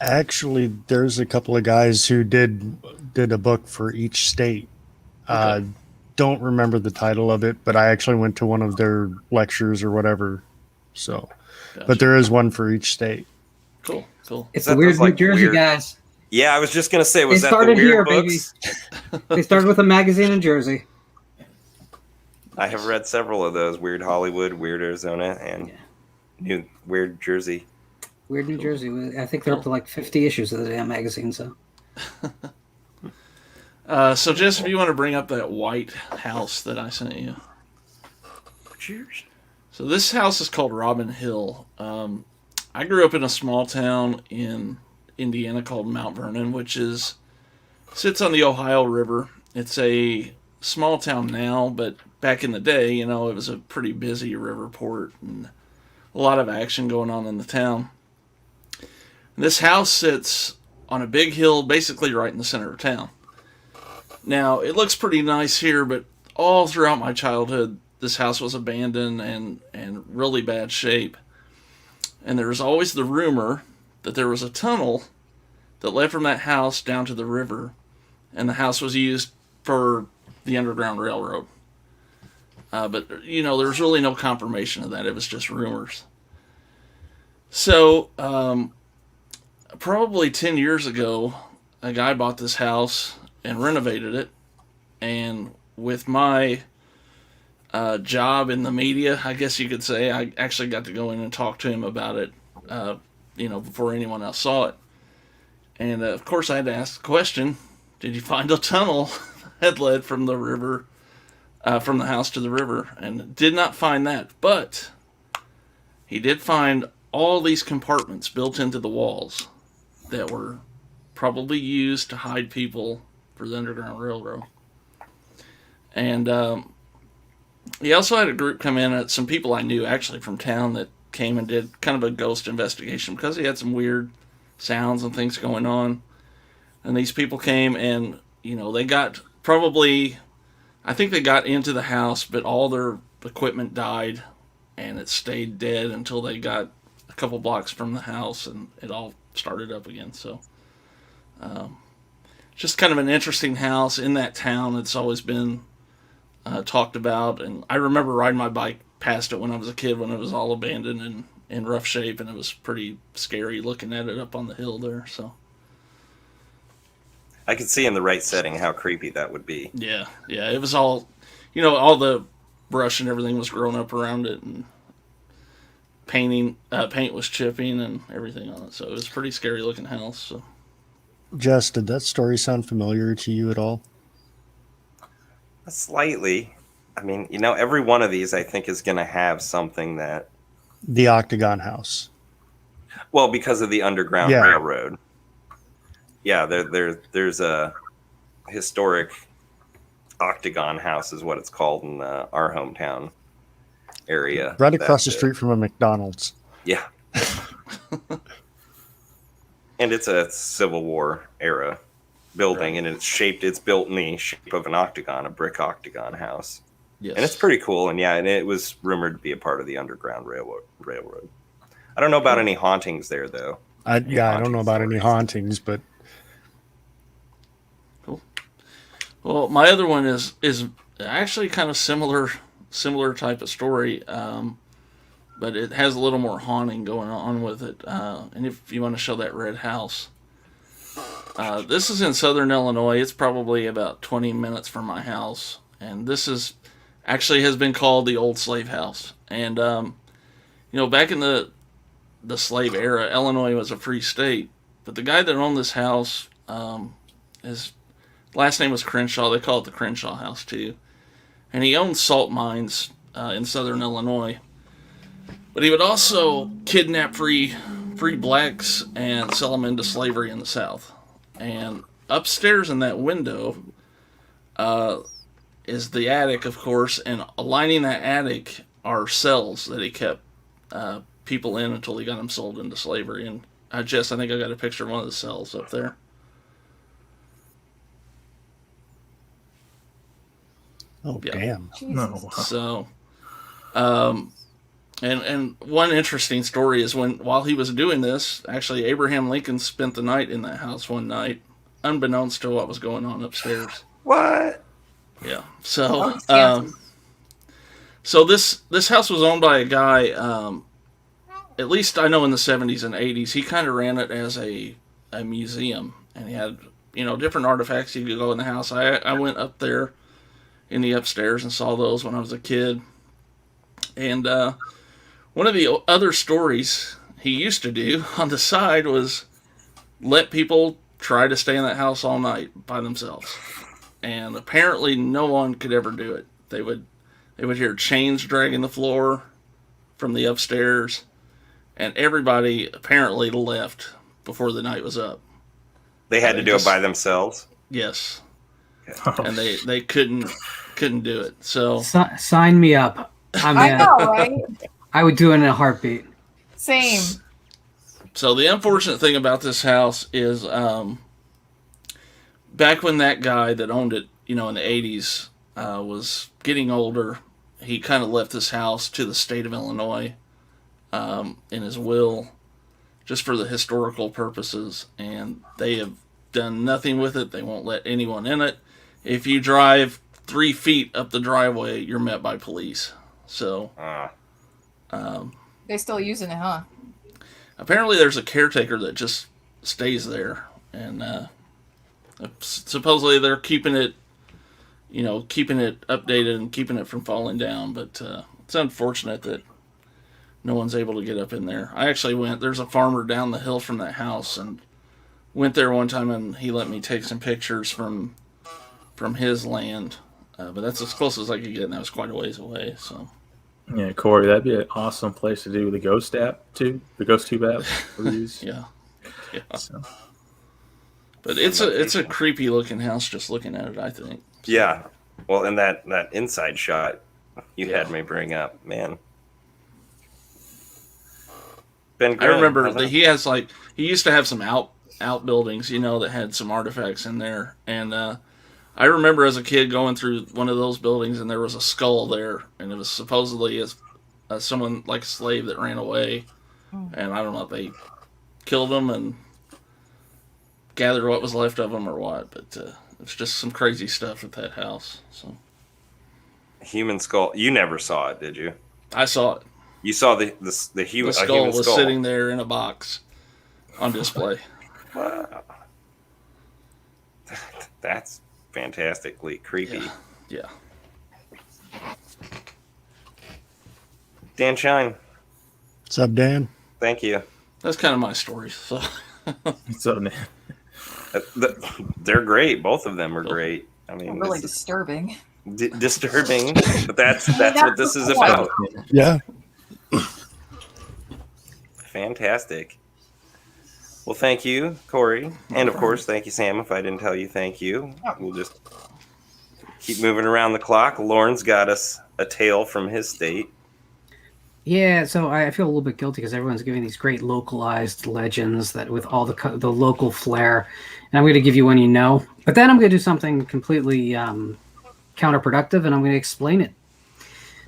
Actually, there's a couple of guys who did a book for each state. Okay. Don't remember the title of it, but I actually went to one of their lectures or whatever. So, Gotcha. But there is one for each state. Cool. It's the weird New Jersey guys. Yeah, I was just gonna say, was They that the started weird here, books? baby. They started with a magazine in Jersey. I have read several of those: Weird Hollywood, Weird Arizona, and New Weird Jersey. Weird New Jersey. I think they're up to like 50 issues of the damn magazine. So, so Jess, if you want to bring up that white house that I sent you. Cheers. So this house is called Robin Hill. I grew up in a small town in Indiana called Mount Vernon, which is Sits on the Ohio River. It's a small town now, but back in the day, it was a pretty busy river port and a lot of action going on in the town. This house sits on a big hill, basically right in the center of town. Now, it looks pretty nice here, but all throughout my childhood, this house was abandoned and really bad shape. And there was always the rumor that there was a tunnel that led from that house down to the river, and the house was used for the Underground Railroad. But, there was really no confirmation of that. It was just rumors. So, probably 10 years ago, a guy bought this house and renovated it. And with my job in the media, I guess you could say, I actually got to go in and talk to him about it, before anyone else saw it. And, of course, I had to ask the question, did you find a tunnel that led from the river, from the house to the river? And did not find that. But he did find all these compartments built into the walls that were probably used to hide people for the Underground Railroad. And he also had a group come in, some people I knew actually from town, that came and did kind of a ghost investigation because he had some weird sounds and things going on. And these people came and, they got probably, I think they got into the house, but all their equipment died and it stayed dead until they got a couple blocks from the house and it all started up again. So, just kind of an interesting house in that town. It's always been talked about, and I remember riding my bike past it when I was a kid when it was all abandoned and in rough shape, and it was pretty scary looking at it up on the hill there. So I could see in the right setting how creepy that would be. yeah, it was all, all the brush and everything was growing up around it, and paint was chipping and everything on it. So it was a pretty scary looking house. So, Jess, did that story sound familiar to you at all? Slightly. I mean, every one of these I think is going to have something that... The Octagon House. Well, because of the Underground Railroad. Yeah, there's a historic Octagon House is what it's called in our hometown area. Right across the street from a McDonald's. Yeah. And it's a Civil War era building, right. And it's built in the shape of an octagon, a brick octagon house. Yes. And it's pretty cool, and it was rumored to be a part of the Underground Railroad. I don't know about any hauntings there, though. I don't know about any hauntings, but... Cool. Well, my other one is actually kind of similar type of story, but it has a little more haunting going on with it. And if you want to show that red house, this is in southern Illinois. It's probably about 20 minutes from my house, and this is actually has been called the Old Slave House. And back in the slave era, Illinois was a free state, but the guy that owned this house, his last name was Crenshaw. They call it the Crenshaw House too, and he owned salt mines in southern Illinois. But he would also kidnap free blacks and sell them into slavery in the South. And upstairs in that window is the attic, of course, and lining that attic are cells that he kept people in until he got them sold into slavery. And Jess, I think I got a picture of one of the cells up there. Oh, yeah. Damn. No. So, and one interesting story is while he was doing this, actually Abraham Lincoln spent the night in that house one night, unbeknownst to what was going on upstairs. What? Yeah. So, so this house was owned by a guy, at least I know in the 70s and 80s, he kind of ran it as a museum, and he had, different artifacts. You could go in the house. I went up there in the upstairs and saw those when I was a kid. And one of the other stories he used to do on the side was let people try to stay in that house all night by themselves. And apparently no one could ever do it. They would hear chains dragging the floor from the upstairs, and everybody apparently left before the night was up. They had to do it by themselves? Yes, Oh, and they couldn't do it. So Sign me up. I'm I in. know, right? I would do it in a heartbeat. Same. so the unfortunate thing about this house is, back when that guy that owned it, in the '80s, was getting older, he kind of left this house to the state of Illinois, in his will, just for the historical purposes, and they have done nothing with it. They won't let anyone in it. If you drive 3 feet up the driveway, you're met by police. So They still using it, huh? apparently there's a caretaker that just stays there, and supposedly they're keeping it updated and keeping it from falling down. But it's unfortunate that no one's able to get up in there. I actually there's a farmer down the hill from that house, and went there one time, and he let me take some pictures from his land. But that's as close as I could get, and that was quite a ways away. So yeah, Kory, that'd be an awesome place to do the Ghost app too. The Ghost Tube app we use. yeah. So, But it's a creepy looking house just looking at it, I think. Yeah. Well, and that inside shot you had me bring up, man. Ben I Grimm, remember how's that that? he used to have some outbuildings, that had some artifacts in there, and I remember as a kid going through one of those buildings, and there was a skull there, and it was supposedly someone like a slave that ran away, and I don't know if they killed him and gathered what was left of him or what, but it's just some crazy stuff at that house. So Human skull. You never saw it, did you? I saw it. You saw the The human skull was skull sitting there in a box on display. Wow. That's fantastically creepy. Yeah. Dan Shine, What's up, Dan? thank you. That's kind of my story. So so They're great. Both of them are great. I mean, Really this is disturbing. disturbing, but that's what this is about. Yeah. Fantastic. Well, thank you, Kory, and of course, thank you, Sam. If I didn't tell you, thank you. We'll just keep moving around the clock. Lauren's got us a tale from his state. Yeah, so I feel a little bit guilty because everyone's giving these great localized legends that with all the local flair, and I'm going to give you one you know, but then I'm going to do something completely counterproductive, and I'm going to explain it.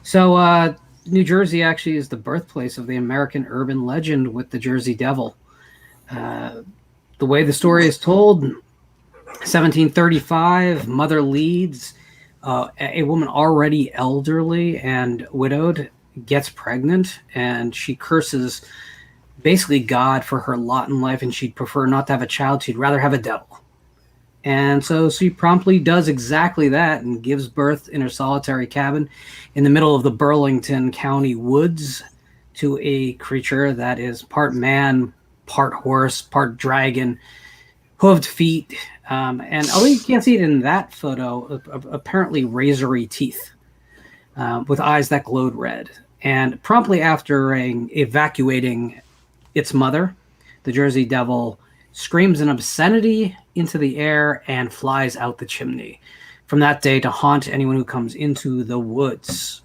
So New Jersey actually is the birthplace of the American urban legend with the Jersey Devil. The way the story is told, 1735, mother Leeds, a woman already elderly and widowed, gets pregnant, and she curses basically God for her lot in life, and she'd prefer not to have a child. She'd rather have a devil. And so she promptly does exactly that and gives birth in her solitary cabin in the middle of the Burlington County woods to a creature that is part man, part horse, part dragon, hooved feet. And although you can't see it in that photo, apparently razory teeth with eyes that glowed red. And promptly after evacuating its mother, the Jersey Devil screams an obscenity into the air and flies out the chimney. From that day to haunt anyone who comes into the woods.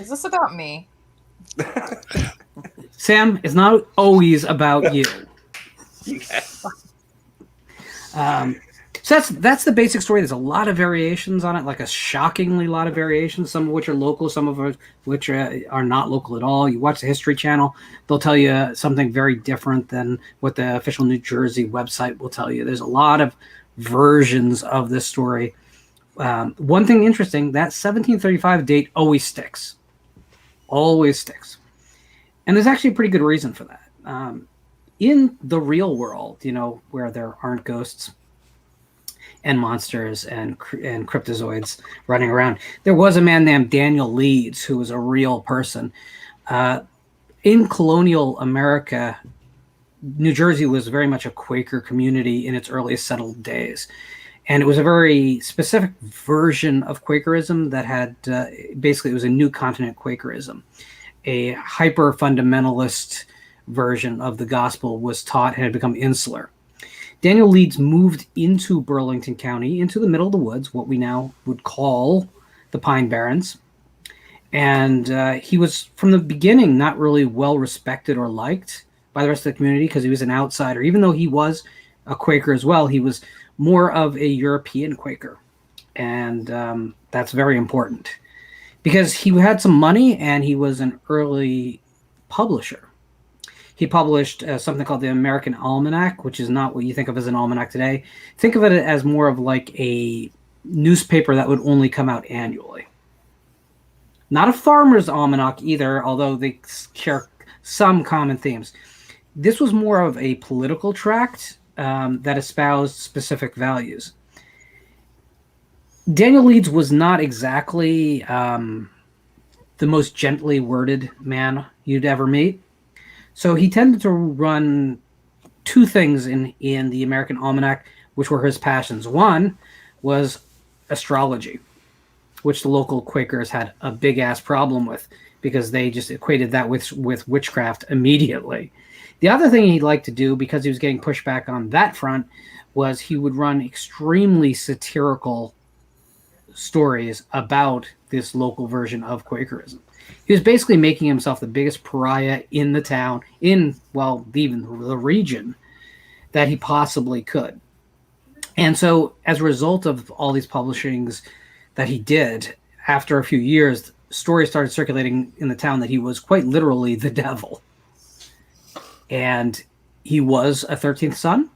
Is this about me? Sam, it's not always about you. So that's the basic story. There's a lot of variations on it, like a shockingly lot of variations, some of which are local, some of which are not local at all. You watch the History Channel, they'll tell you something very different than what the official New Jersey website will tell you. There's a lot of versions of this story. One thing interesting, that 1735 date always sticks. Always sticks. And there's actually a pretty good reason for that. In the real world, where there aren't ghosts and monsters and cryptozoids running around, there was a man named Daniel Leeds who was a real person. In colonial America, New Jersey was very much a Quaker community in its earliest settled days. And it was a very specific version of Quakerism that had, basically it was a new continent Quakerism. A hyper-fundamentalist version of the gospel was taught and had become insular. Daniel Leeds moved into Burlington County, into the middle of the woods, what we now would call the Pine Barrens. And he was, from the beginning, not really well respected or liked by the rest of the community because he was an outsider. Even though he was a Quaker as well, he was more of a European Quaker. And that's very important because he had some money and he was an early publisher. He published something called the American Almanac, which is not what you think of as an almanac today. Think of it as more of like a newspaper that would only come out annually. Not a farmer's almanac either, although they share some common themes. This was more of a political tract that espoused specific values. Daniel Leeds was not exactly the most gently worded man you'd ever meet. So he tended to run two things in the American Almanac, which were his passions. One was astrology, which the local Quakers had a big-ass problem with because they just equated that with witchcraft immediately. The other thing he'd like to do, because he was getting pushback on that front, was he would run extremely satirical stories about this local version of Quakerism. He was basically making himself the biggest pariah in the town, even the region, that he possibly could. And so as a result of all these publishings that he did, after a few years, stories started circulating in the town that he was quite literally the devil. And he was a 13th son.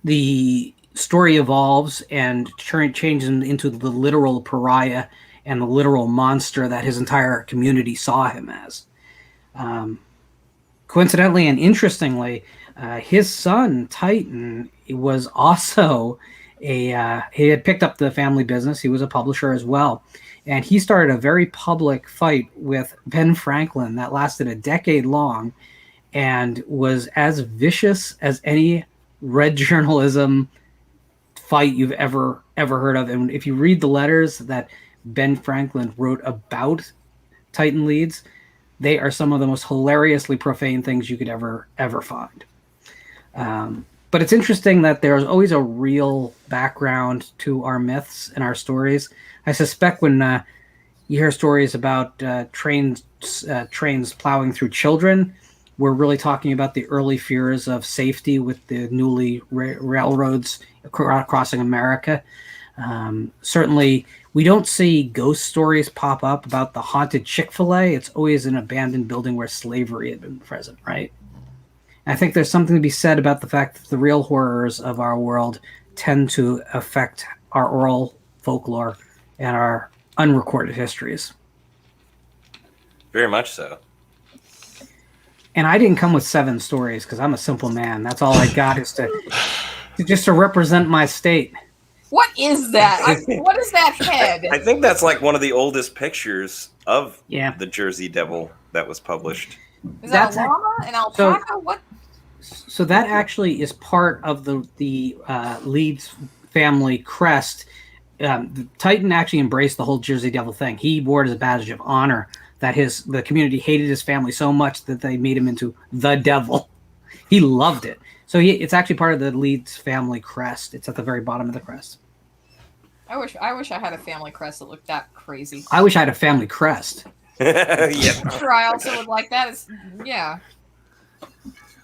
The story evolves and changes him into the literal pariah and the literal monster that his entire community saw him as. Coincidentally and interestingly, his son, Titan, was also he had picked up the family business. He was a publisher as well. And he started a very public fight with Ben Franklin that lasted a decade long and was as vicious as any red journalism fight you've ever heard of. And if you read the letters that Ben Franklin wrote about Titan Leeds, they are some of the most hilariously profane things you could ever find. But it's interesting that there's always a real background to our myths and our stories. I suspect when you hear stories about trains plowing through children, we're really talking about the early fears of safety with the newly railroads crossing America. Certainly, we don't see ghost stories pop up about the haunted Chick-fil-A. It's always an abandoned building where slavery had been present, right? I think there's something to be said about the fact that the real horrors of our world tend to affect our oral folklore and our unrecorded histories. Very much so. And I didn't come with 7 stories because I'm a simple man. That's all I got is to represent my state. What is that? What is that head? I think that's like one of the oldest pictures of Yeah. the Jersey Devil that was published. Is that a llama? An alpaca? What? So that actually is part of the Leeds family crest. Titan actually embraced the whole Jersey Devil thing. He wore it as a badge of honor that the community hated his family so much that they made him into the devil. He loved it. So it's actually part of the Leeds family crest. It's at the very bottom of the crest. I wish I had a family crest that looked that crazy. I wish I had a family crest. Yeah. I'm sure I also would like that. Yeah.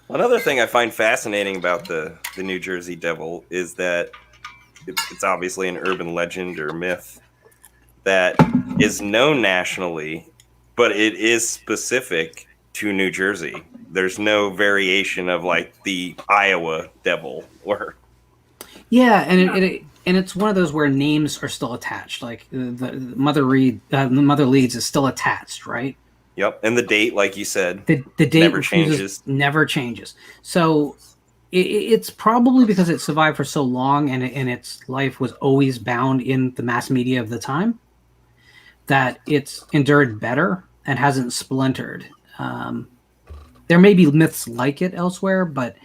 Another thing I find fascinating about the New Jersey Devil is that it's obviously an urban legend or myth that is known nationally, but it is specific to New Jersey. There's no variation of like the Iowa Devil or. Yeah, and it's one of those where names are still attached. Like the Mother Leeds is still attached, right? Yep, and the date, like you said, the date never changes. Never changes. So it's probably because it survived for so long and its life was always bound in the mass media of the time that it's endured better and hasn't splintered. There may be myths like it elsewhere, but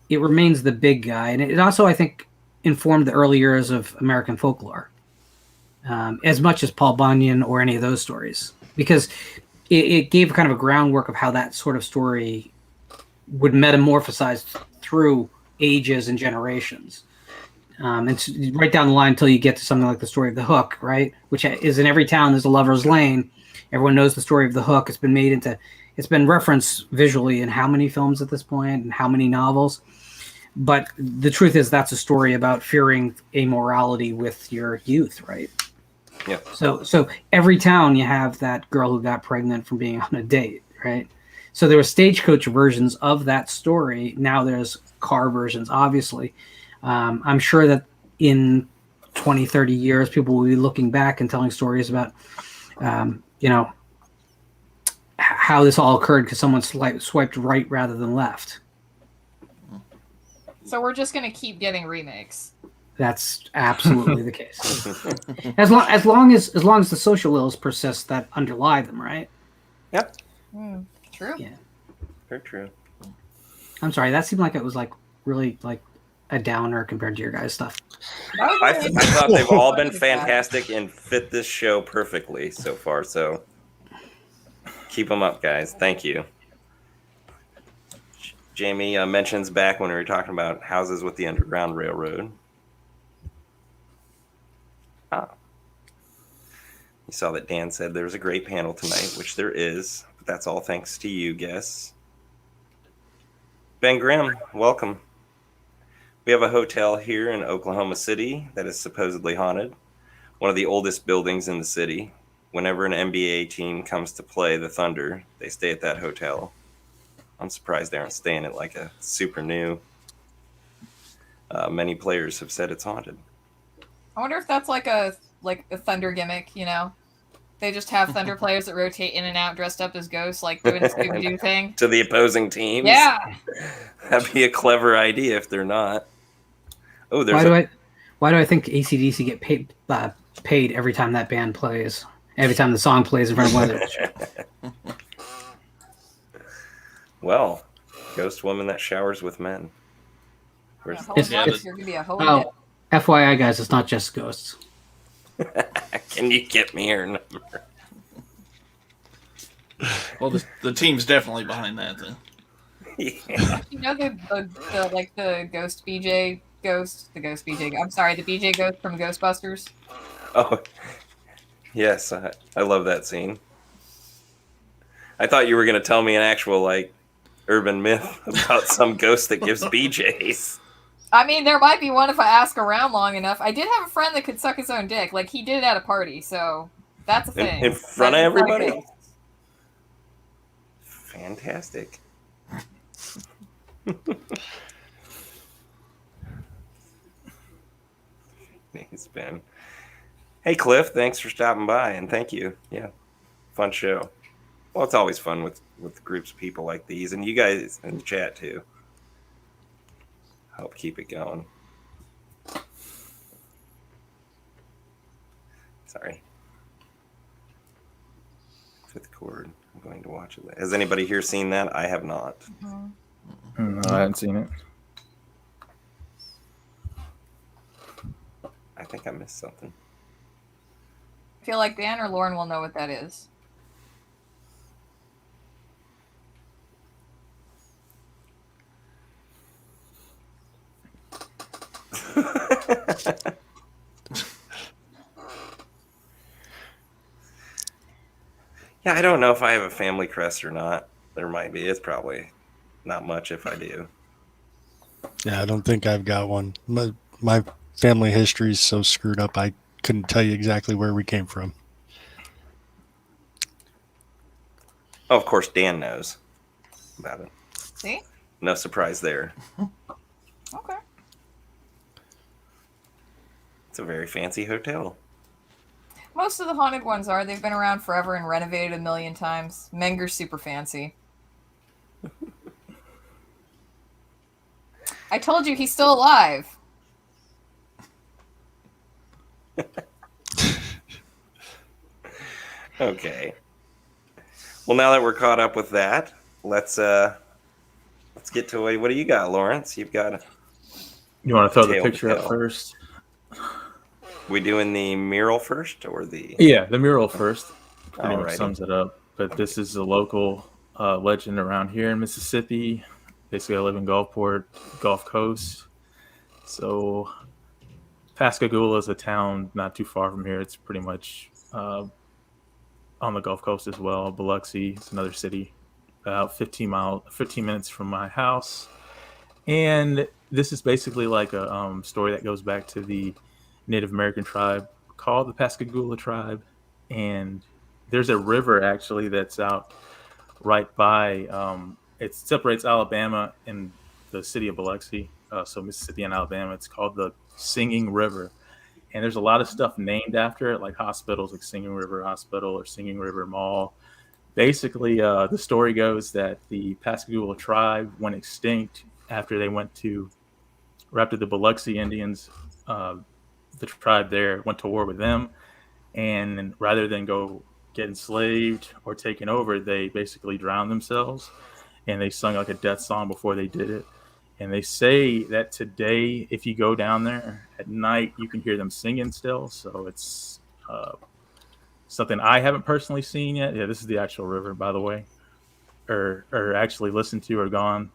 it remains the big guy. And it also, I think, informed the early years of American folklore as much as Paul Bunyan or any of those stories, because it gave kind of a groundwork of how that sort of story would metamorphosize through ages and generations. It's right down the line until you get to something like the story of the Hook, right? Which is in every town. There's a Lover's Lane. Everyone knows the story of the Hook. It's been referenced visually in how many films at this point and how many novels. But the truth is that's a story about fearing amorality with your youth, right? Yeah. So every town you have that girl who got pregnant from being on a date, right? So there were stagecoach versions of that story. Now there's car versions, obviously. I'm sure that in 20, 30 years, people will be looking back and telling stories about, how this all occurred because someone swiped right rather than left. So we're just gonna keep getting remakes. That's absolutely the case. As long as the social ills persist that underlie them, right? Yep. True. Yeah. Very true. I'm sorry. That seemed like it was like really like a downer compared to your guys' stuff. I thought they've all been fantastic and fit this show perfectly so far. So keep them up, guys. Thank you. Jamie mentions back when we were talking about houses with the Underground Railroad. You saw that Dan said there was a great panel tonight, which there is. But that's all thanks to you, guests. Ben Grimm, welcome. We have a hotel here in Oklahoma City that is supposedly haunted. One of the oldest buildings in the city. Whenever an NBA team comes to play the Thunder, they stay at that hotel. I'm surprised they aren't staying at like a super new. Many players have said it's haunted. I wonder if that's like a Thunder gimmick, They just have Thunder players that rotate in and out dressed up as ghosts, like doing the Scooby-Doo thing. To the opposing teams? Yeah. That'd be a clever idea if they're not. Oh, why do I think AC/DC get paid every time that band plays? Every time the song plays in front of one of them. Well, ghost woman that showers with men. You're gonna be a holy Oh, FYI, guys, it's not just ghosts. Can you get me her number? Well, the team's definitely behind that, then. Yeah. the Ghost BJ Ghost, the Ghost BJ. I'm sorry, the BJ Ghost from Ghostbusters. Oh, yes, I love that scene. I thought you were going to tell me an actual urban myth about some ghost that gives BJs. I mean, there might be one if I ask around long enough. I did have a friend that could suck his own dick. Like, he did it at a party, so that's a thing. In front of everybody? Fantastic. Thanks, Ben. Hey, Cliff, thanks for stopping by, and thank you. Yeah, fun show. Well, it's always fun with groups of people like these, and you guys in the chat, too. Help keep it going. Sorry. Fifth Chord. I'm going to watch it. Has anybody here seen that? I have not. No, I haven't seen it. I think I missed something. I feel like Dan or Lauren will know what that is. Yeah, I don't know if I have a family crest or not. There might be. It's probably not much if I do. Yeah, I don't think I've got one. My family history is so screwed up, I couldn't tell you exactly where we came from. Oh, of course, Dan knows about it. See? No surprise there. Okay. It's a very fancy hotel. Most of the haunted ones are. They've been around forever and renovated a million times. Menger's super fancy. I told you he's still alive. Okay. Well, now that we're caught up with that, let's get to what do you got, Lawrence? You've got. You want to throw the Tale picture to up tell. first? We doing the mural first or the? Yeah, the mural first. Pretty much Alrighty. sums it up. But this is a local legend around here in Mississippi. Basically, I live in Gulfport, Gulf Coast. So Pascagoula is a town not too far from here. It's pretty much on the Gulf Coast as well. Biloxi is another city, about 15 minutes from my house. And this is basically like a story that goes back to the Native American tribe called the Pascagoula tribe. And there's a river actually that's out right by, it separates Alabama and the city of Biloxi, so Mississippi and Alabama. It's called the Singing River. And there's a lot of stuff named after it, like hospitals, like Singing River Hospital or Singing River Mall. Basically, the story goes that the Pascagoula tribe went extinct after they after the Biloxi Indians, the tribe there, went to war with them. And rather than go get enslaved or taken over, they basically drowned themselves. And they sung like a death song before they did it. And they say that today, if you go down there at night, you can hear them singing still. So it's something I haven't personally seen yet. Yeah, this is the actual river, by the way, or actually listened to or gone.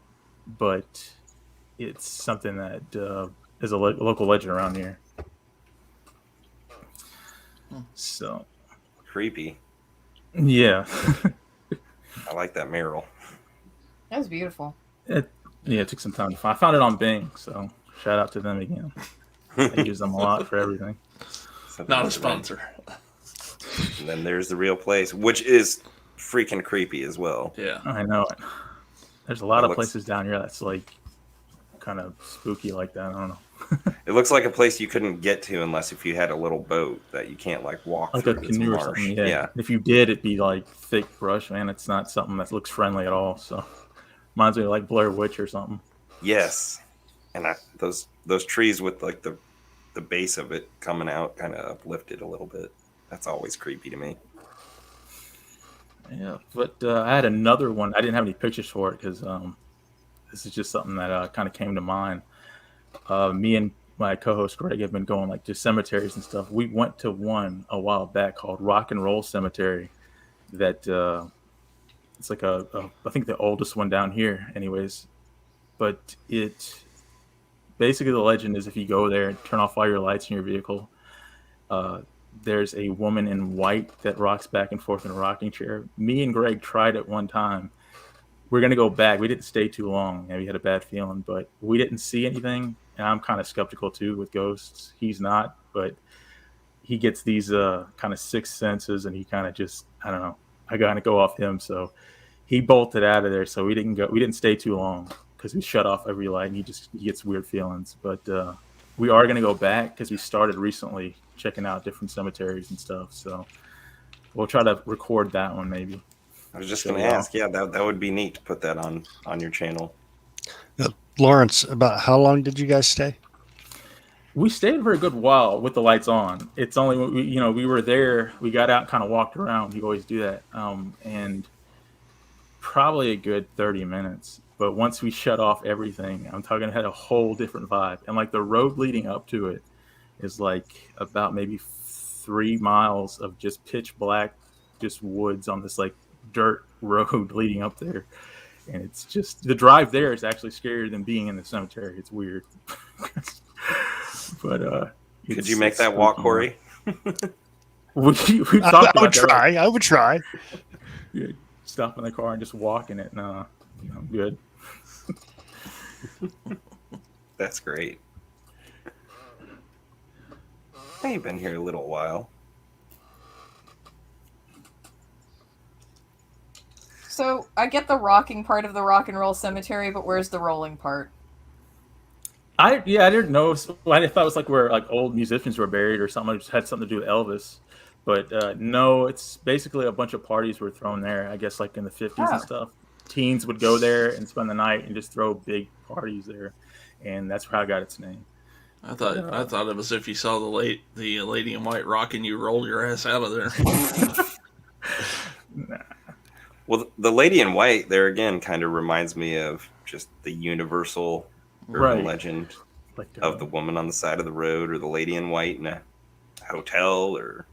But it's something that is a local legend around here. So Creepy. yeah, I like that mural. That was beautiful. it took some time to find. I found it on Bing, so shout out to them again. I use them a lot for everything. Not a sponsor. And then there's the real place, which is freaking creepy as well. Yeah. I know it. There's a lot of looks- places down here that's like kind of spooky like that. I don't know. It looks like a place you couldn't get to unless if you had a little boat that you can't like walk Like through. a It's canoe or marsh. something. Yeah. If you did, it'd be like thick brush, man. It's not something that looks friendly at all. So reminds me of like Blair Witch or something. Yes. And those trees with like the base of it coming out kind of uplifted a little bit. That's always creepy to me. Yeah, but I had another one. I didn't have any pictures for it because this is just something that kind of came to mind. Me and my co-host Greg have been going like to cemeteries and stuff. We went to one a while back called Rock and Roll Cemetery. That it's like I think the oldest one down here, anyways. But it basically, the legend is if you go there and turn off all your lights in your vehicle, there's a woman in white that rocks back and forth in a rocking chair. Me and Greg tried it one time. We're going to go back. We didn't stay too long. We had a bad feeling, but we didn't see anything. And I'm kind of skeptical too with ghosts. He's not, but he gets these kind of sixth senses, and he kind of just, I don't know. I got to go off him. So he bolted out of there. So we didn't go. We didn't stay too long because we shut off every light, and he gets weird feelings. But we are going to go back because we started recently checking out different cemeteries and stuff. So we'll try to record that one maybe. I was just going to ask. Yeah, that would be neat to put that on your channel. Lawrence, about how long did you guys stay? We stayed for a good while with the lights on. It's only when we were there, we got out and kind of walked around. You always do that. And probably a good 30 minutes. But once we shut off everything, I'm talking, it had a whole different vibe. And like the road leading up to it is like about maybe 3 miles of just pitch black, just woods on this like dirt road leading up there. And it's just, the drive there is actually scarier than being in the cemetery. It's weird. But could you make that walk, Kory? we talked I about would that. try. I would try. Yeah, stop in the car and just walk in it. No, I'm good. That's great. I've been here a little while. So I get the rocking part of the rock and roll cemetery, but where's the rolling part? I didn't know. I thought it was like where like old musicians were buried or something. It just had something to do with Elvis. But no, it's basically a bunch of parties were thrown there. I guess like in the 50s and stuff. Teens would go there and spend the night and just throw big parties there, and that's how it got its name. I thought it was if you saw the lady in white rocking, you roll your ass out of there. Nah. Well, the lady in white there again kind of reminds me of just the universal urban legend Like of the woman on the side of the road or the lady in white in a hotel or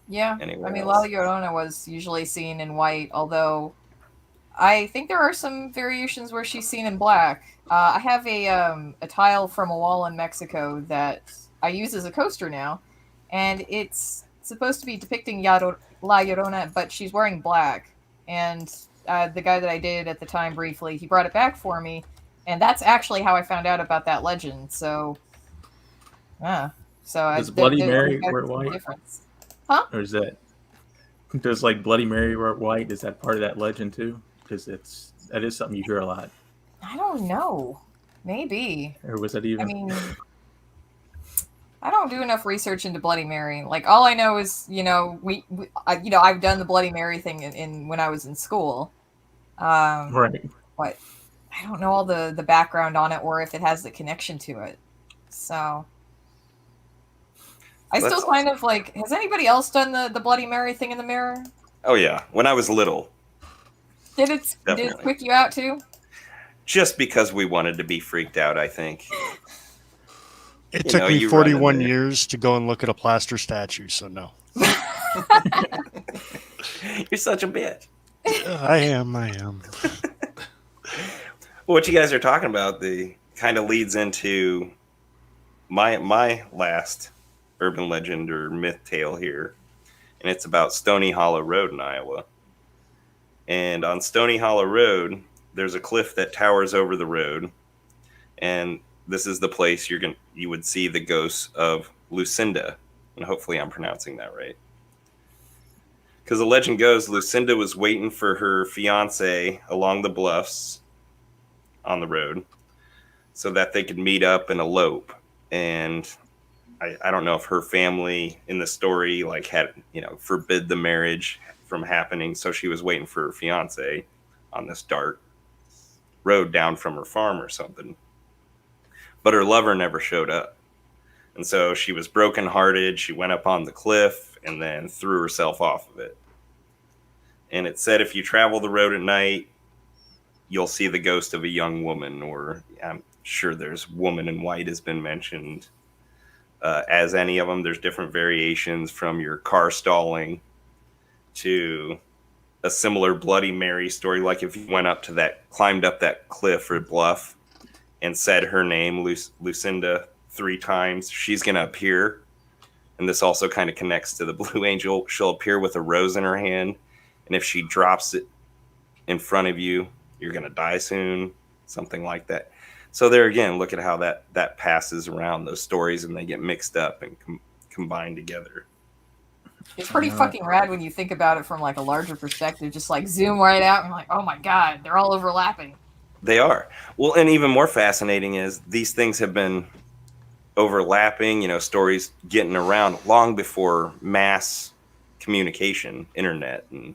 Yeah, anywhere I mean, else. La Llorona was usually seen in white, although I think there are some variations where she's seen in black. I have a tile from a wall in Mexico that I use as a coaster now, and it's supposed to be depicting La Llorona, but she's wearing black. And the guy that I dated at the time briefly, he brought it back for me, and that's actually how I found out about that legend. So, yeah. So Does Bloody Mary there's wear some white? difference. Huh? Or is that does like Bloody Mary wear white? Is that part of that legend too? Because that is something you hear a lot. I don't know. Maybe. Or was that I even? mean, I don't do enough research into Bloody Mary. Like all I know is, I've done the Bloody Mary thing in when I was in school. Right. But I don't know all the background on it or if it has the connection to it. So I That's still kind of like. Has anybody else done the Bloody Mary thing in the mirror? Oh yeah, when I was little, Did it Definitely. freak you out too? just because we wanted to be freaked out, I think. It You took know, me you run in 41 there. years to go and look at a plaster statue, so no. You're such a bitch. I am. What you guys are talking about, the kind of leads into my last urban legend or myth tale here, and it's about Stony Hollow Road in Iowa. And on Stony Hollow Road, there's a cliff that towers over the road, and this is the place you would see the ghosts of Lucinda, and hopefully I'm pronouncing that right. Because the legend goes, Lucinda was waiting for her fiance along the bluffs on the road so that they could meet up and elope. And I don't know if her family in the story like had, forbid the marriage from happening. So she was waiting for her fiance on this dark road down from her farm or something. But her lover never showed up. And so she was brokenhearted. She went up on the cliff and then threw herself off of it. And it said if you travel the road at night, you'll see the ghost of a young woman, or I'm sure there's woman in white has been mentioned. As any of them, there's different variations from your car stalling to a similar Bloody Mary story. Like if you climbed up that cliff or bluff and said her name, Lucinda, 3 times, she's going to appear. And this also kind of connects to the Blue Angel. She'll appear with a rose in her hand. And if she drops it in front of you, you're going to die soon, something like that. So there again, look at how that passes around those stories and they get mixed up and combined together. It's pretty fucking rad when you think about it from like a larger perspective. Just like zoom right out and you're like, oh my god, they're all overlapping. They are. Well, and even more fascinating is these things have been overlapping, stories getting around long before mass communication, internet, and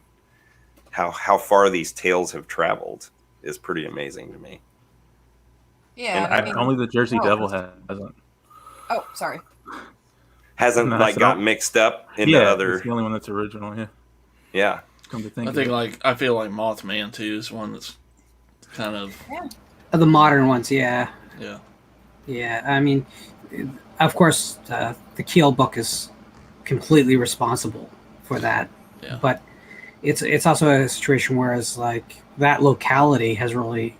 how far these tales have traveled is pretty amazing to me. Yeah, And I mean, Only the Jersey oh, Devil hasn't. oh, sorry. Hasn't No, like so- got mixed up into Yeah, other. it's the only one that's original. Yeah. Yeah. Come to think I of think it. I feel like Mothman too is one that's kind of The modern ones, yeah. yeah. Yeah, I mean, of course, the Keel book is completely responsible for that. Yeah. But it's also a situation where it's like that locality has really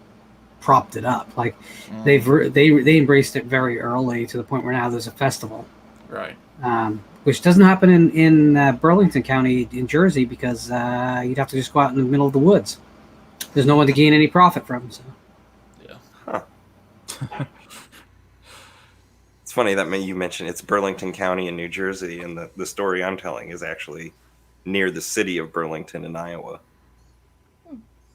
propped it up. Like they embraced it very early to the point where now there's a festival, Right. which doesn't happen in Burlington County in Jersey because you'd have to just go out in the middle of the woods. There's no one to gain any profit from. So. It's funny that you mentioned it's Burlington County in New Jersey, and the story I'm telling is actually near the city of Burlington in Iowa.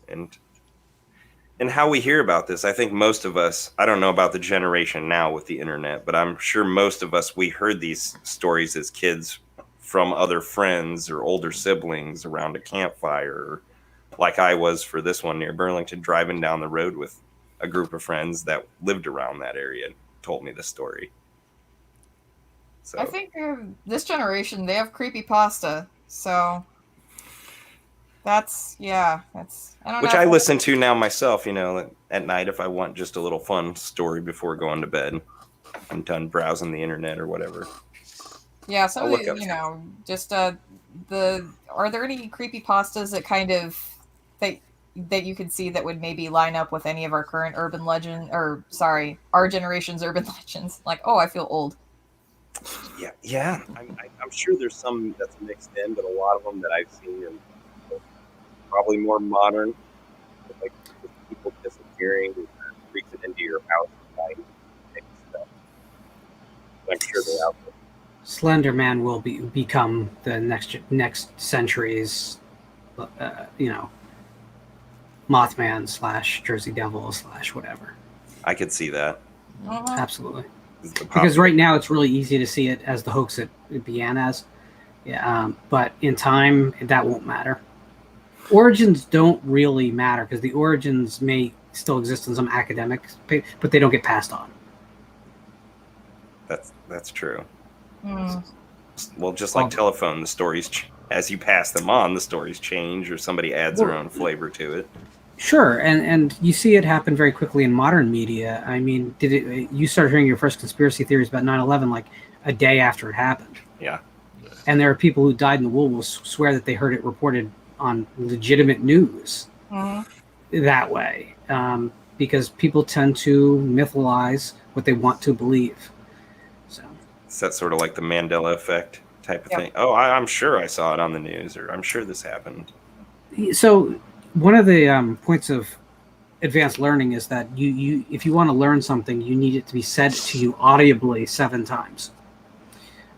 And how we hear about this, I think most of us, I don't know about the generation now with the internet, but I'm sure most of us, we heard these stories as kids from other friends or older siblings around a campfire, like I was for this one near Burlington, driving down the road with a group of friends that lived around that area and told me the story. So I think this generation, they have creepypasta, so that's I don't which know. I listen to now myself, at night if I want just a little fun story before going to bed. I'm done browsing the internet or whatever. Yeah, some I'll of look the, up. just are there any creepypastas that kind of that you could see that would maybe line up with any of our current urban legend, or sorry, our generation's urban legends? Like, oh, I feel old. Yeah. I'm sure there's some that's mixed in, but a lot of them that I've seen are probably more modern, like people disappearing, breaking into your house at night, and stuff. I'm sure they're out there. Slender Man will become the next century's, Mothman / Jersey Devil / whatever. I could see that. Absolutely. Because right now it's really easy to see it as the hoax it began as. Yeah, but in time, that won't matter. Origins don't really matter because the origins may still exist in some academic, but they don't get passed on. That's true. Mm. Well, just like telephone, the stories, as you pass them on, the stories change, or somebody adds their own flavor to it. Sure, and you see it happen very quickly in modern media. I mean, you started hearing your first conspiracy theories about 9/11 like a day after it happened. Yeah. And there are people who died in the wool will swear that they heard it reported on legitimate news that way, because people tend to mythologize what they want to believe. So that's sort of like the Mandela effect type of thing. Oh, I'm sure I saw it on the news, or I'm sure this happened. So one of the points of advanced learning is that you if you want to learn something, you need it to be said to you audibly 7 times.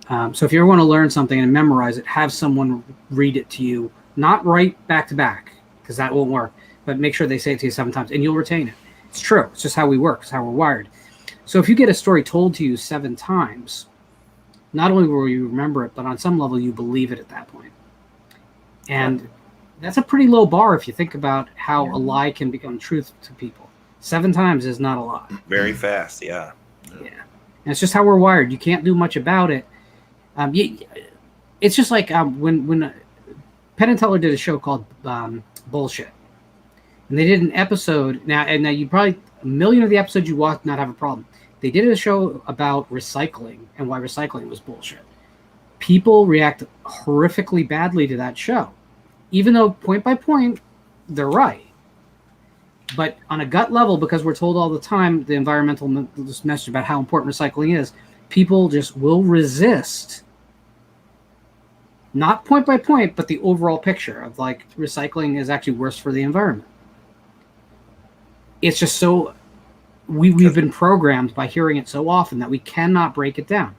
So if you ever want to learn something and memorize it, have someone read it to you, not right back to back, because that won't work, but make sure they say it to you 7 times and you'll retain it. It's true. It's just how we work. It's how we're wired. So if you get a story told to you 7 times, not only will you remember it, but on some level you believe it at that point. And that's a pretty low bar if you think about how a lie can become truth to people. 7 times is not a lot. Very fast, yeah. Yeah. And it's just how we're wired. You can't do much about it. It's just like when Penn and Teller did a show called Bullshit. And they did an episode. Now you probably, 1 million of the episodes you watch not have a problem. They did a show about recycling and why recycling was bullshit. People react horrifically badly to that show, even though point by point, they're right. But on a gut level, because we're told all the time the environmental message about how important recycling is, people just will resist. Not point by point, but the overall picture of like recycling is actually worse for the environment. It's just so... We've been programmed by hearing it so often that we cannot break it down.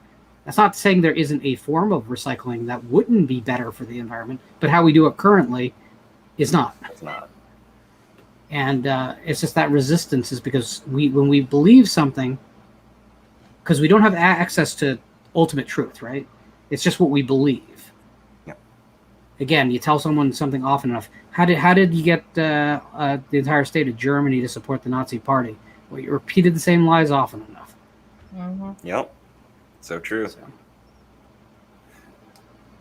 That's not saying there isn't a form of recycling that wouldn't be better for the environment, but how we do it currently is not. It's not. And it's just that resistance is because when we believe something, because we don't have access to ultimate truth, right? It's just what we believe. Yeah. Again, you tell someone something often enough. How did you get the entire state of Germany to support the Nazi Party? Well, you repeated the same lies often enough. Mm-hmm. Yep. So true.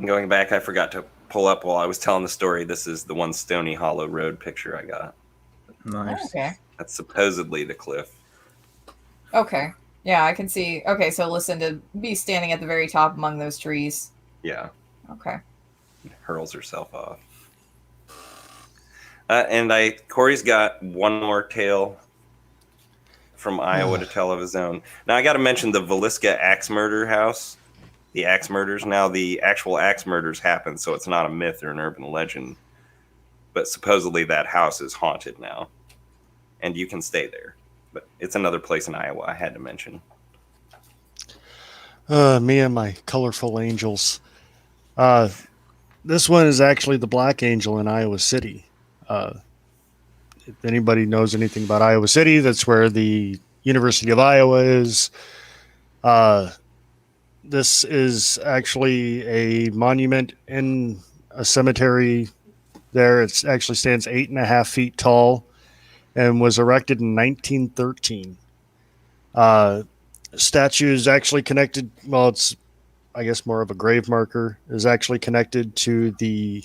Going back, I forgot to pull up while I was telling the story. This is the one Stony Hollow Road picture I got. Nice. Okay. That's supposedly the cliff. Okay. Yeah, I can see. Okay, so listen, to be standing at the very top among those trees. Yeah. Okay. Hurls herself off. And Kory's got one more tale from Iowa to tell of his own. Now I got to mention the Villisca axe murder house. The axe murders. Now the actual axe murders happened, so it's not a myth or an urban legend. But supposedly that house is haunted now, and you can stay there. But it's another place in Iowa I had to mention. Me and my colorful angels. This one is actually the Black Angel in Iowa City. If anybody knows anything about Iowa City, that's where the University of Iowa is. This is actually a monument in a cemetery there. It actually stands 8.5 feet tall and was erected in 1913. Statue is actually connected, well, it's, I guess, more of a grave marker, is actually connected to the,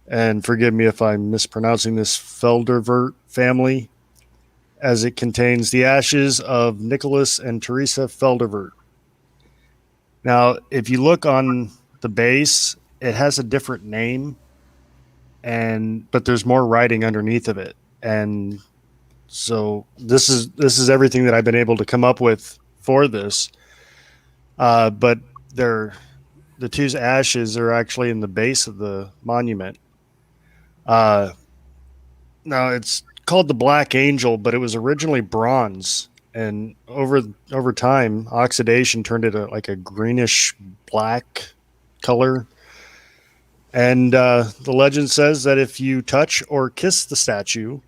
and forgive me if I'm mispronouncing this, Feldervert family, as it contains the ashes of Nicholas and Teresa Feldervert. Now, if you look on the base, it has a different name. but there's more writing underneath of it. And so this is everything that I've been able to come up with for this. But the two's ashes are actually in the base of the monument. Now it's called the Black Angel, but it was originally bronze, and over time, oxidation turned it like a greenish black color. And the legend says that if you touch or kiss the statue,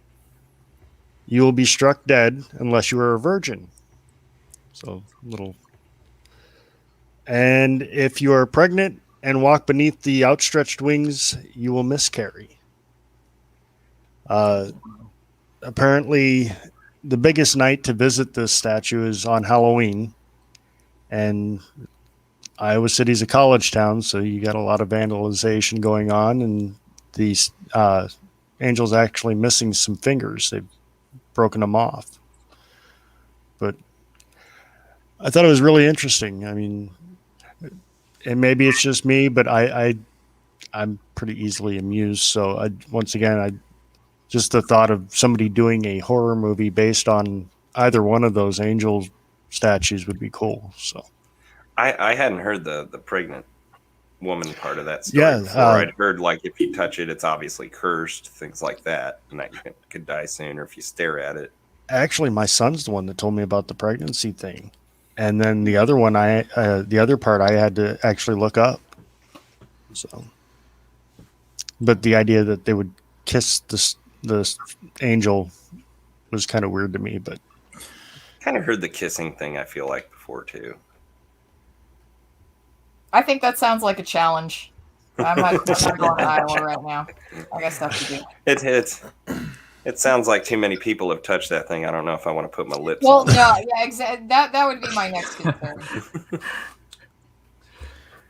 you will be struck dead unless you are a virgin. So little. And if you are pregnant and walk beneath the outstretched wings, you will miscarry. Apparently, the biggest night to visit this statue is on Halloween, and Iowa City's a college town, so you got a lot of vandalization going on, and these angel's actually missing some fingers. They've broken them off. But I thought it was really interesting. I mean, and maybe it's just me, but I'm pretty easily amused. So once again, just the thought of somebody doing a horror movie based on either one of those angel statues would be cool. So I hadn't heard the pregnant woman part of that story Yeah, before. I'd heard like if you touch it, it's obviously cursed, things like that, and that you could die soon, or if you stare at it. actually, my son's the one that told me about the pregnancy thing, and then the other one, the other part, I had to actually look up. So, but the idea that they would kiss the angel was kind of weird to me. But Kind of heard the kissing thing, I feel like, before too. I think that sounds like a challenge. I'm not going to Iowa right now. I got stuff to do. It sounds like too many people have touched that thing. I don't know if I want to put my lips Well, on it. no, yeah, exactly. That would be my next concern.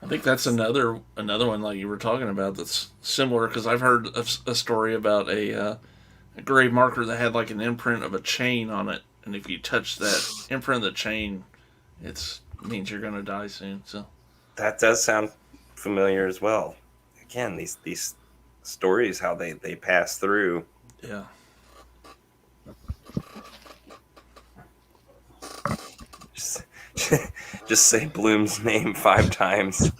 I think that's another one like you were talking about that's similar, because I've heard a story about a grave marker that had like an imprint of a chain on it, and if you touch that imprint of the chain, it means you're going to die soon. So That does sound familiar as well. Again, these stories, how they pass through. yeah. Just say Bloom's name 5 times.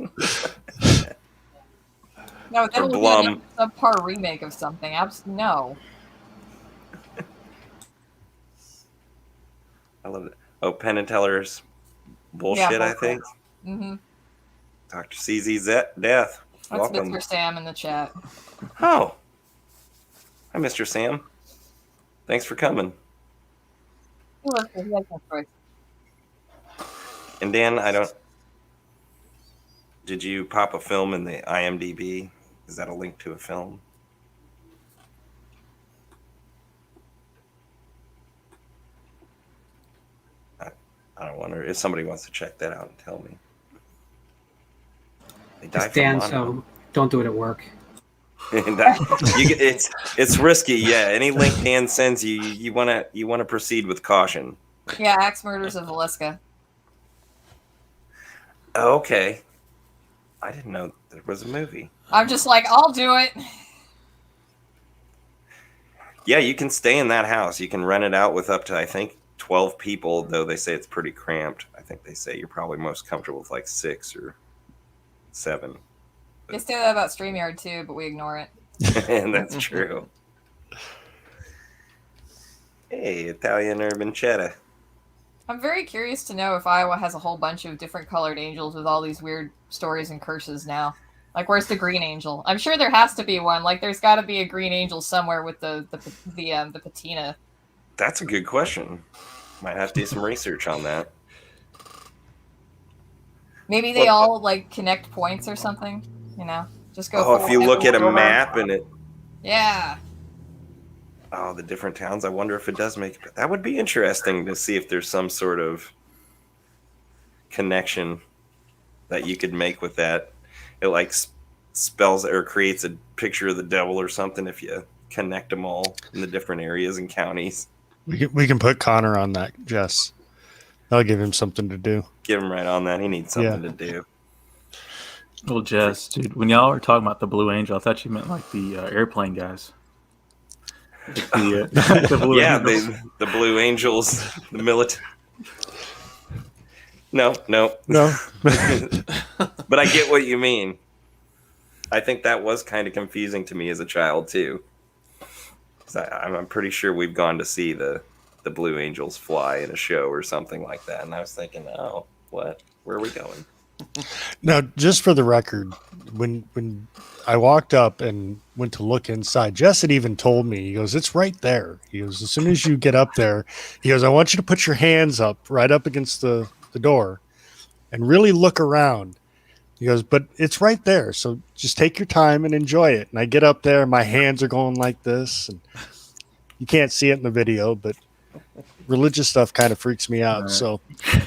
No, that Or would be Blum. a subpar remake of something. No. I love it. Oh, Penn and Teller's bullshit, Yeah, I think. Mm-hmm. Dr. CZ's death. That's Welcome. Mr. Sam in the chat. Oh. Hi, Mr. Sam. Thanks for coming. He lives here. He has no choice. And Dan, did you pop a film in the IMDb? Is that a link to a film? I don't wonder if somebody wants to check that out and tell me. They die It's Dan, from mono. so don't do it at work. It's risky. Yeah, any link Dan sends you, you want to proceed with caution. Yeah, Axe Murders of Alaska. Oh, okay. I didn't know there was a movie. I'm just like, I'll do it. Yeah, you can stay in that house. You can rent it out with up to, I think, 12 people, though they say it's pretty cramped. I think they say you're probably most comfortable with like 6 or 7. They say that about StreamYard too, but we ignore it. And that's true. Hey, Italian urban cheddar. I'm very curious to know if Iowa has a whole bunch of different colored angels with all these weird stories and curses now. Like, where's the green angel? I'm sure there has to be one. Like, there's got to be a green angel somewhere with the patina. That's a good question. Might have to do some research on that. Maybe they all like connect points or something. You know, just go. Oh, if you look at a map and it. Yeah. Oh, the different towns. I wonder if it does make it. That would be interesting to see if there's some sort of connection that you could make with that. It like spells or creates a picture of the devil or something if you connect them all in the different areas and counties. we can put Connor on that, Jess. That'll give him something to do. Give him right on that. He needs something to do. Well, Jess, dude, when y'all were talking about the Blue Angel, I thought you meant like the airplane guys. Like the Blue Yeah, Angels. the Blue Angels, the military. No. No. But I get what you mean. I think that was kind of confusing to me as a child too. 'Cause I'm pretty sure we've gone to see the Blue Angels fly in a show or something like that, and I was thinking, oh, what? Where are we going? Now, just for the record, when I walked up and went to look inside, Jess had even told me, he goes, it's right there. He goes, as soon as you get up there, he goes, I want you to put your hands up right up against the door and really look around. He goes, but it's right there. So just take your time and enjoy it. And I get up there, my hands are going like this. And you can't see it in the video, but religious stuff kind of freaks me out. Right. So,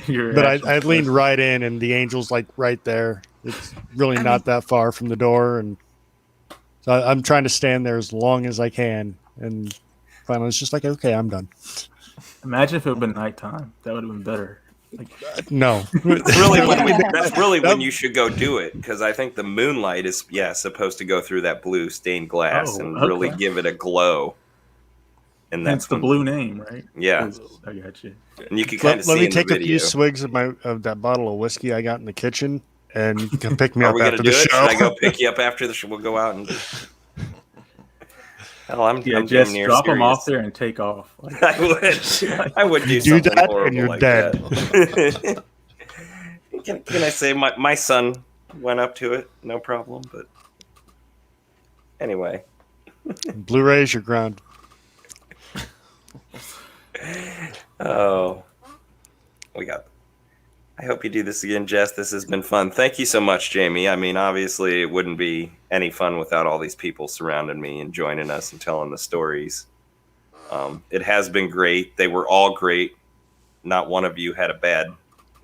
Your but actual I leaned right in, and the angel's like right there. It's really not that far from the door, and so I'm trying to stand there as long as I can. And finally, it's just like, okay, I'm done. Imagine if it had been nighttime. That would have been better. Like, No, That's really when you should go do it, because I think the moonlight is supposed to go through that blue stained glass and really give it a glow. And that's the blue name, right? Yeah, I got you. and you can kind of see. Let me in take the a video. few swigs of that bottle of whiskey I got in the kitchen, and you can pick me Are up we after gonna the do it? show. Should I go pick you up after the show? We'll go out and. Hell, I'm just near drop them serious. off there and take off. Like, I would do You do something that, horrible and you're like dead. that. Can I say my son went up to it? No problem. But anyway, Blu-ray's your ground. oh, I hope you do this again, Jess. This has been fun. Thank you so much, Jamie. I mean, obviously, it wouldn't be any fun without all these people surrounding me and joining us and telling the stories. It has been great. They were all great. Not one of you had a bad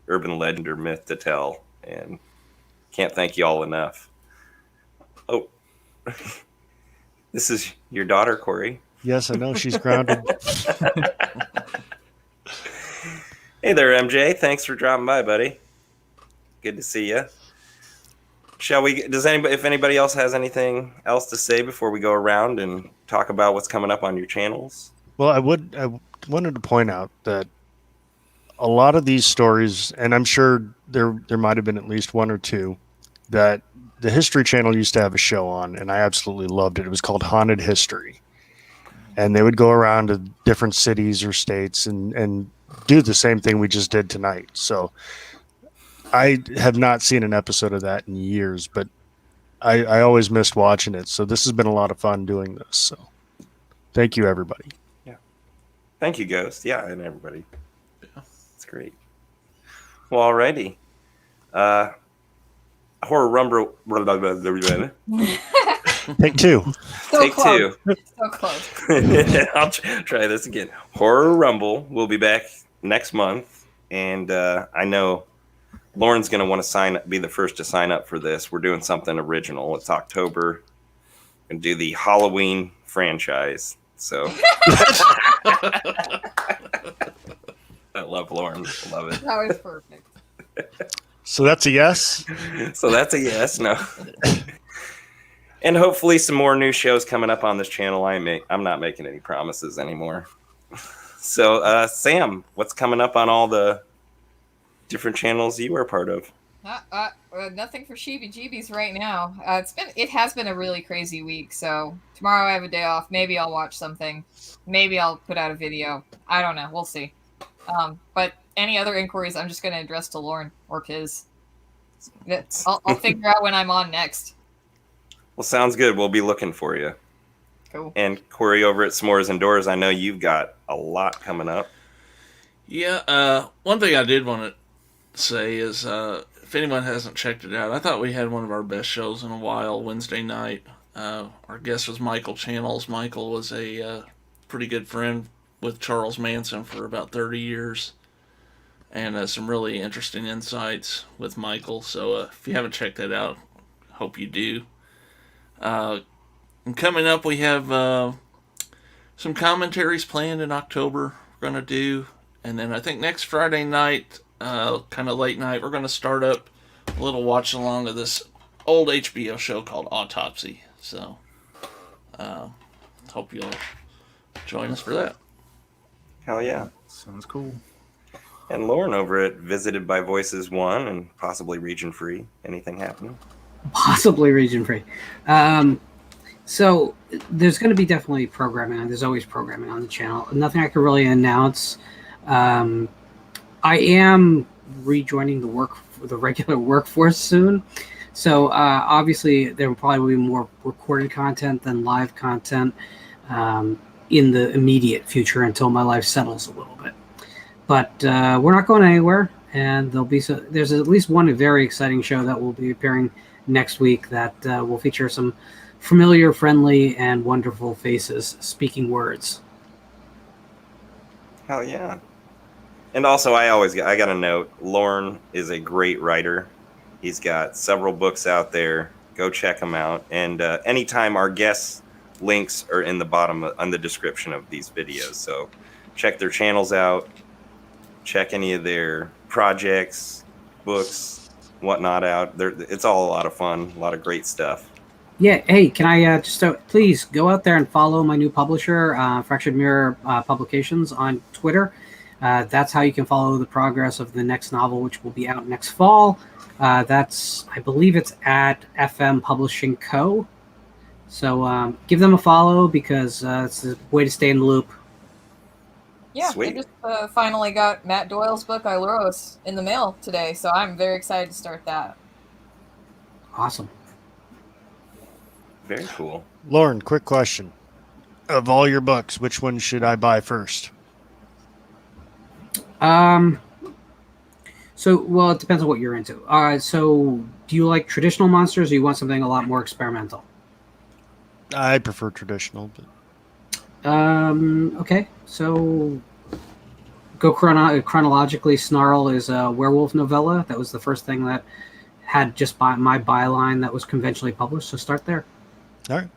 urban legend or myth to tell, and can't thank you all enough. Oh, this is your daughter, Kory. Yes, I know she's grounded. Hey there, MJ. Thanks for dropping by, buddy. Good to see you. Shall we? If anybody else has anything else to say before we go around and talk about what's coming up on your channels? Well, I wanted to point out that a lot of these stories, and I'm sure there might have been at least one or two, that the History Channel used to have a show on, and I absolutely loved it. It was called Haunted History. And they would go around to different cities or states and do the same thing we just did tonight. So I have not seen an episode of that in years, but I always missed watching it. So this has been a lot of fun doing this. So thank you, everybody. Yeah. Thank you, Ghost. Yeah, and everybody. Yeah. It's great. Well, alrighty. Horror Rumble. Take two. Take two. So close. I'll try this again. Horror Rumble will be back next month, and I know Lauren's going to want to be the first to sign up for this. We're doing something original. It's October. We're going to do the Halloween franchise. So I love Lauren. I love it. That was perfect. So that's a yes. So that's a yes. No. And hopefully some more new shows coming up on this channel. I'm not making any promises anymore. So, Sam, what's coming up on all the different channels you are part of? Nothing for Sheebie-Jeebies right now. It has been a really crazy week. So tomorrow I have a day off. Maybe I'll watch something. Maybe I'll put out a video. I don't know. We'll see. But any other inquiries, I'm just going to address to Lauren or Piz. I'll figure out when I'm on next. Well, sounds good. We'll be looking for you. Cool. And Kory over at S'mores Indoors, I know you've got a lot coming up. Yeah, one thing I did want to say is if anyone hasn't checked it out, I thought we had one of our best shows in a while Wednesday night. Our guest was Michael Channels. Michael was a pretty good friend with Charles Manson for about 30 years. And some really interesting insights with Michael. So if you haven't checked that out, hope you do. And coming up, we have some commentaries planned in October we're going to do. And then I think next Friday night, kind of late night, we're going to start up a little watch along of this old HBO show called Autopsy. So, hope you'll join us for that. Hell yeah. Sounds cool. And Lauren over at Visited by Voices 1 and possibly Region Free. Anything happening? Possibly region free. So there's going to be definitely programming on. There's always programming on the channel. Nothing I can really announce. I am rejoining the regular workforce soon. So obviously there will probably be more recorded content than live content in the immediate future until my life settles a little bit. But we're not going anywhere, and there's at least one very exciting show that will be appearing next week that will feature some familiar, friendly, and wonderful faces speaking words. Hell yeah. And also, I got to note, Lauren is a great writer. He's got several books out there. Go check them out. And anytime our guests' links are in the bottom on the description of these videos. So check their channels out. Check any of their projects, books, whatnot out. It's all a lot of fun, a lot of great stuff. Yeah, hey, can I please go out there and follow my new publisher, Fractured Mirror Publications, on Twitter. That's how you can follow the progress of the next novel, which will be out next fall. I believe it's at FM Publishing Co. So give them a follow because it's a way to stay in the loop. Yeah, Sweet. I just finally got Matt Doyle's book, Iluros, in the mail today, so I'm very excited to start that. Awesome. Very cool. Lauren, quick question. Of all your books, which one should I buy first? Well, it depends on what you're into. So do you like traditional monsters, or you want something a lot more experimental? I prefer traditional, but Okay, so go chronologically. Snarl is a werewolf novella. That was the first thing that had just my byline that was conventionally published, so start there. all right.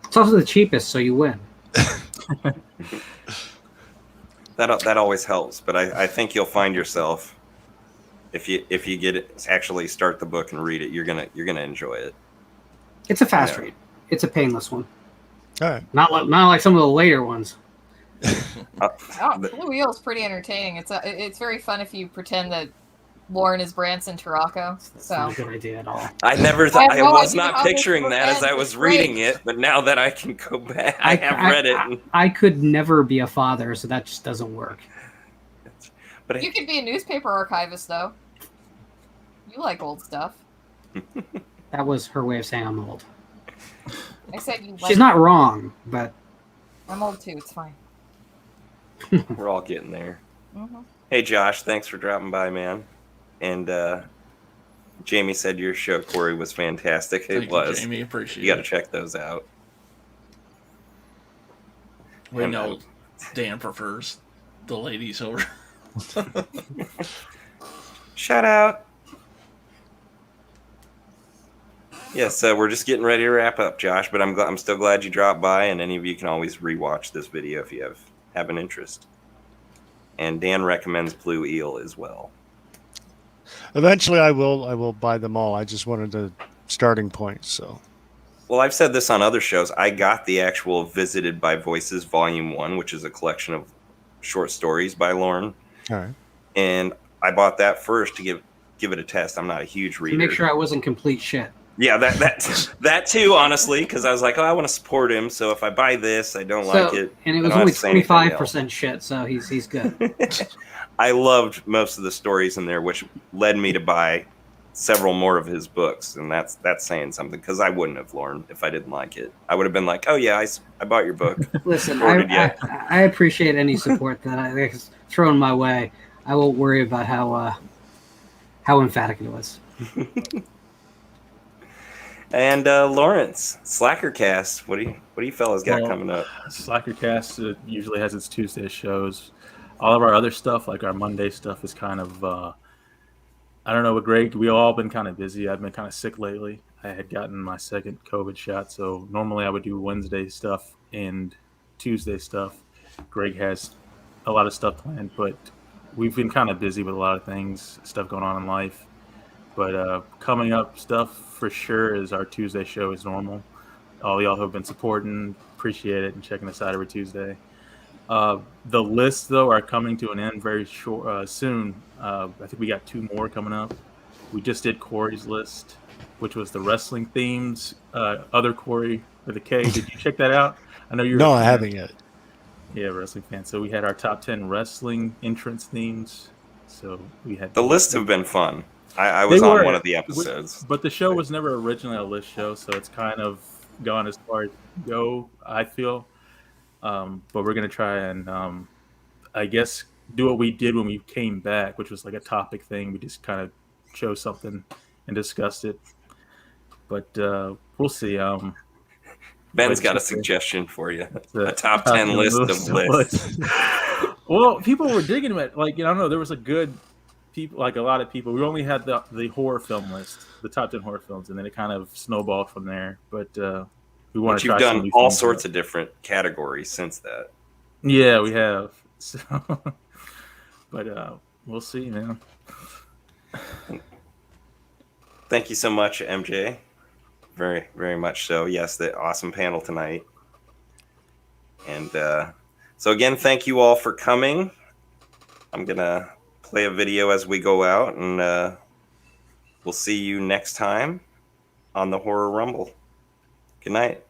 It's also the cheapest, so you win. That always helps, but I think you'll find yourself if you get it, actually start the book and read it, you're gonna enjoy it. It's a fast read. It's a painless one. All right. Not like some of the later ones. Blue Wheel is pretty entertaining. It's very fun if you pretend that Lauren is Branson Tarako. That's So not a good idea at all. I never thought I I have no was idea not how this picturing book that as ends. I was It's great. reading it, but now that I can go back, I have read it. I could never be a father, so that just doesn't work. But you could be a newspaper archivist, though. You like old stuff. That was her way of saying I'm old. I said you. She's not wrong, but I'm old too. It's fine. we're all getting there. Mm-hmm. Hey, Josh, thanks for dropping by, man. And Jamie said your show, Kory, was fantastic. Thank It was. you, Jamie. Appreciate You got to it. check those out. We And, know Dan prefers the ladies over. Shout out. Yes, we're just getting ready to wrap up, Josh. But I'm still glad you dropped by, and any of you can always rewatch this video if you have an interest. And Dan recommends Blue Eel as well. Eventually, I will buy them all. I just wanted a starting point. So, Well, I've said this on other shows. I got the actual Visited by Voices Volume 1, which is a collection of short stories by Lauren. all right. And I bought that first to give it a test. I'm not a huge to reader. make sure I wasn't complete shit. Yeah, that too, honestly, because I was like, oh, I want to support him. So if I buy this, I don't like it. And it I was don't only have to say anything 25% shit, so he's good. I loved most of the stories in there, which led me to buy several more of his books, and that's saying something, because I wouldn't have, Lauren, if I didn't like it. I would have been like, oh yeah, I bought your book. Listen, Supported you. I appreciate any support that I thrown my way. I won't worry about how emphatic it was. And Lawrence, Slackercast, what do you fellas got coming up? Slackercast usually has its Tuesday shows. All of our other stuff, like our Monday stuff, is kind of I don't know, with Greg, we all been kind of busy. I've been kind of sick lately. I had gotten my second COVID shot, so normally I would do Wednesday stuff and Tuesday stuff. Greg has a lot of stuff planned, but we've been kind of busy with a lot of things, stuff going on in life. But coming up stuff for sure is our Tuesday show as normal. All y'all who have been supporting, appreciate it, and checking us out every Tuesday. The lists, though, are coming to an end very soon. I think we got 2 more coming up. We just did Kory's list, which was the wrestling themes. Other Kory with a K. Did you check that out? I know you're. No, I haven't yet. Yeah, wrestling fan. So we had our top 10 wrestling entrance themes. So we had The lists have been fun. I was on one of the episodes. But the show was never originally a list show, so it's kind of gone as far as go, I feel. But we're going to try and, I guess, do what we did when we came back, which was like a topic thing. We just kind of chose something and discussed it. But we'll see. Ben's got a suggestion for you. A top 10 list of lists. Well, people were digging it. Like, I don't know, there was a lot of people. We only had the horror film list, the top 10 horror films, and then it kind of snowballed from there. But we want to try. You've done all sorts of different categories since that. Yeah, we have. So, but we'll see, man. Thank you so much, MJ. Very, very much so. Yes, the awesome panel tonight. And so again, thank you all for coming. I'm going to play a video as we go out, and we'll see you next time on the Horror Rumble. Good night.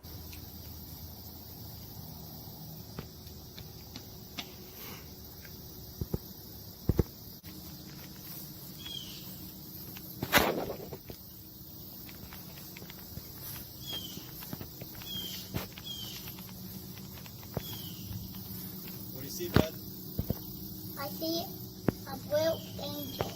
What do you see, Bud? I see a blue angel.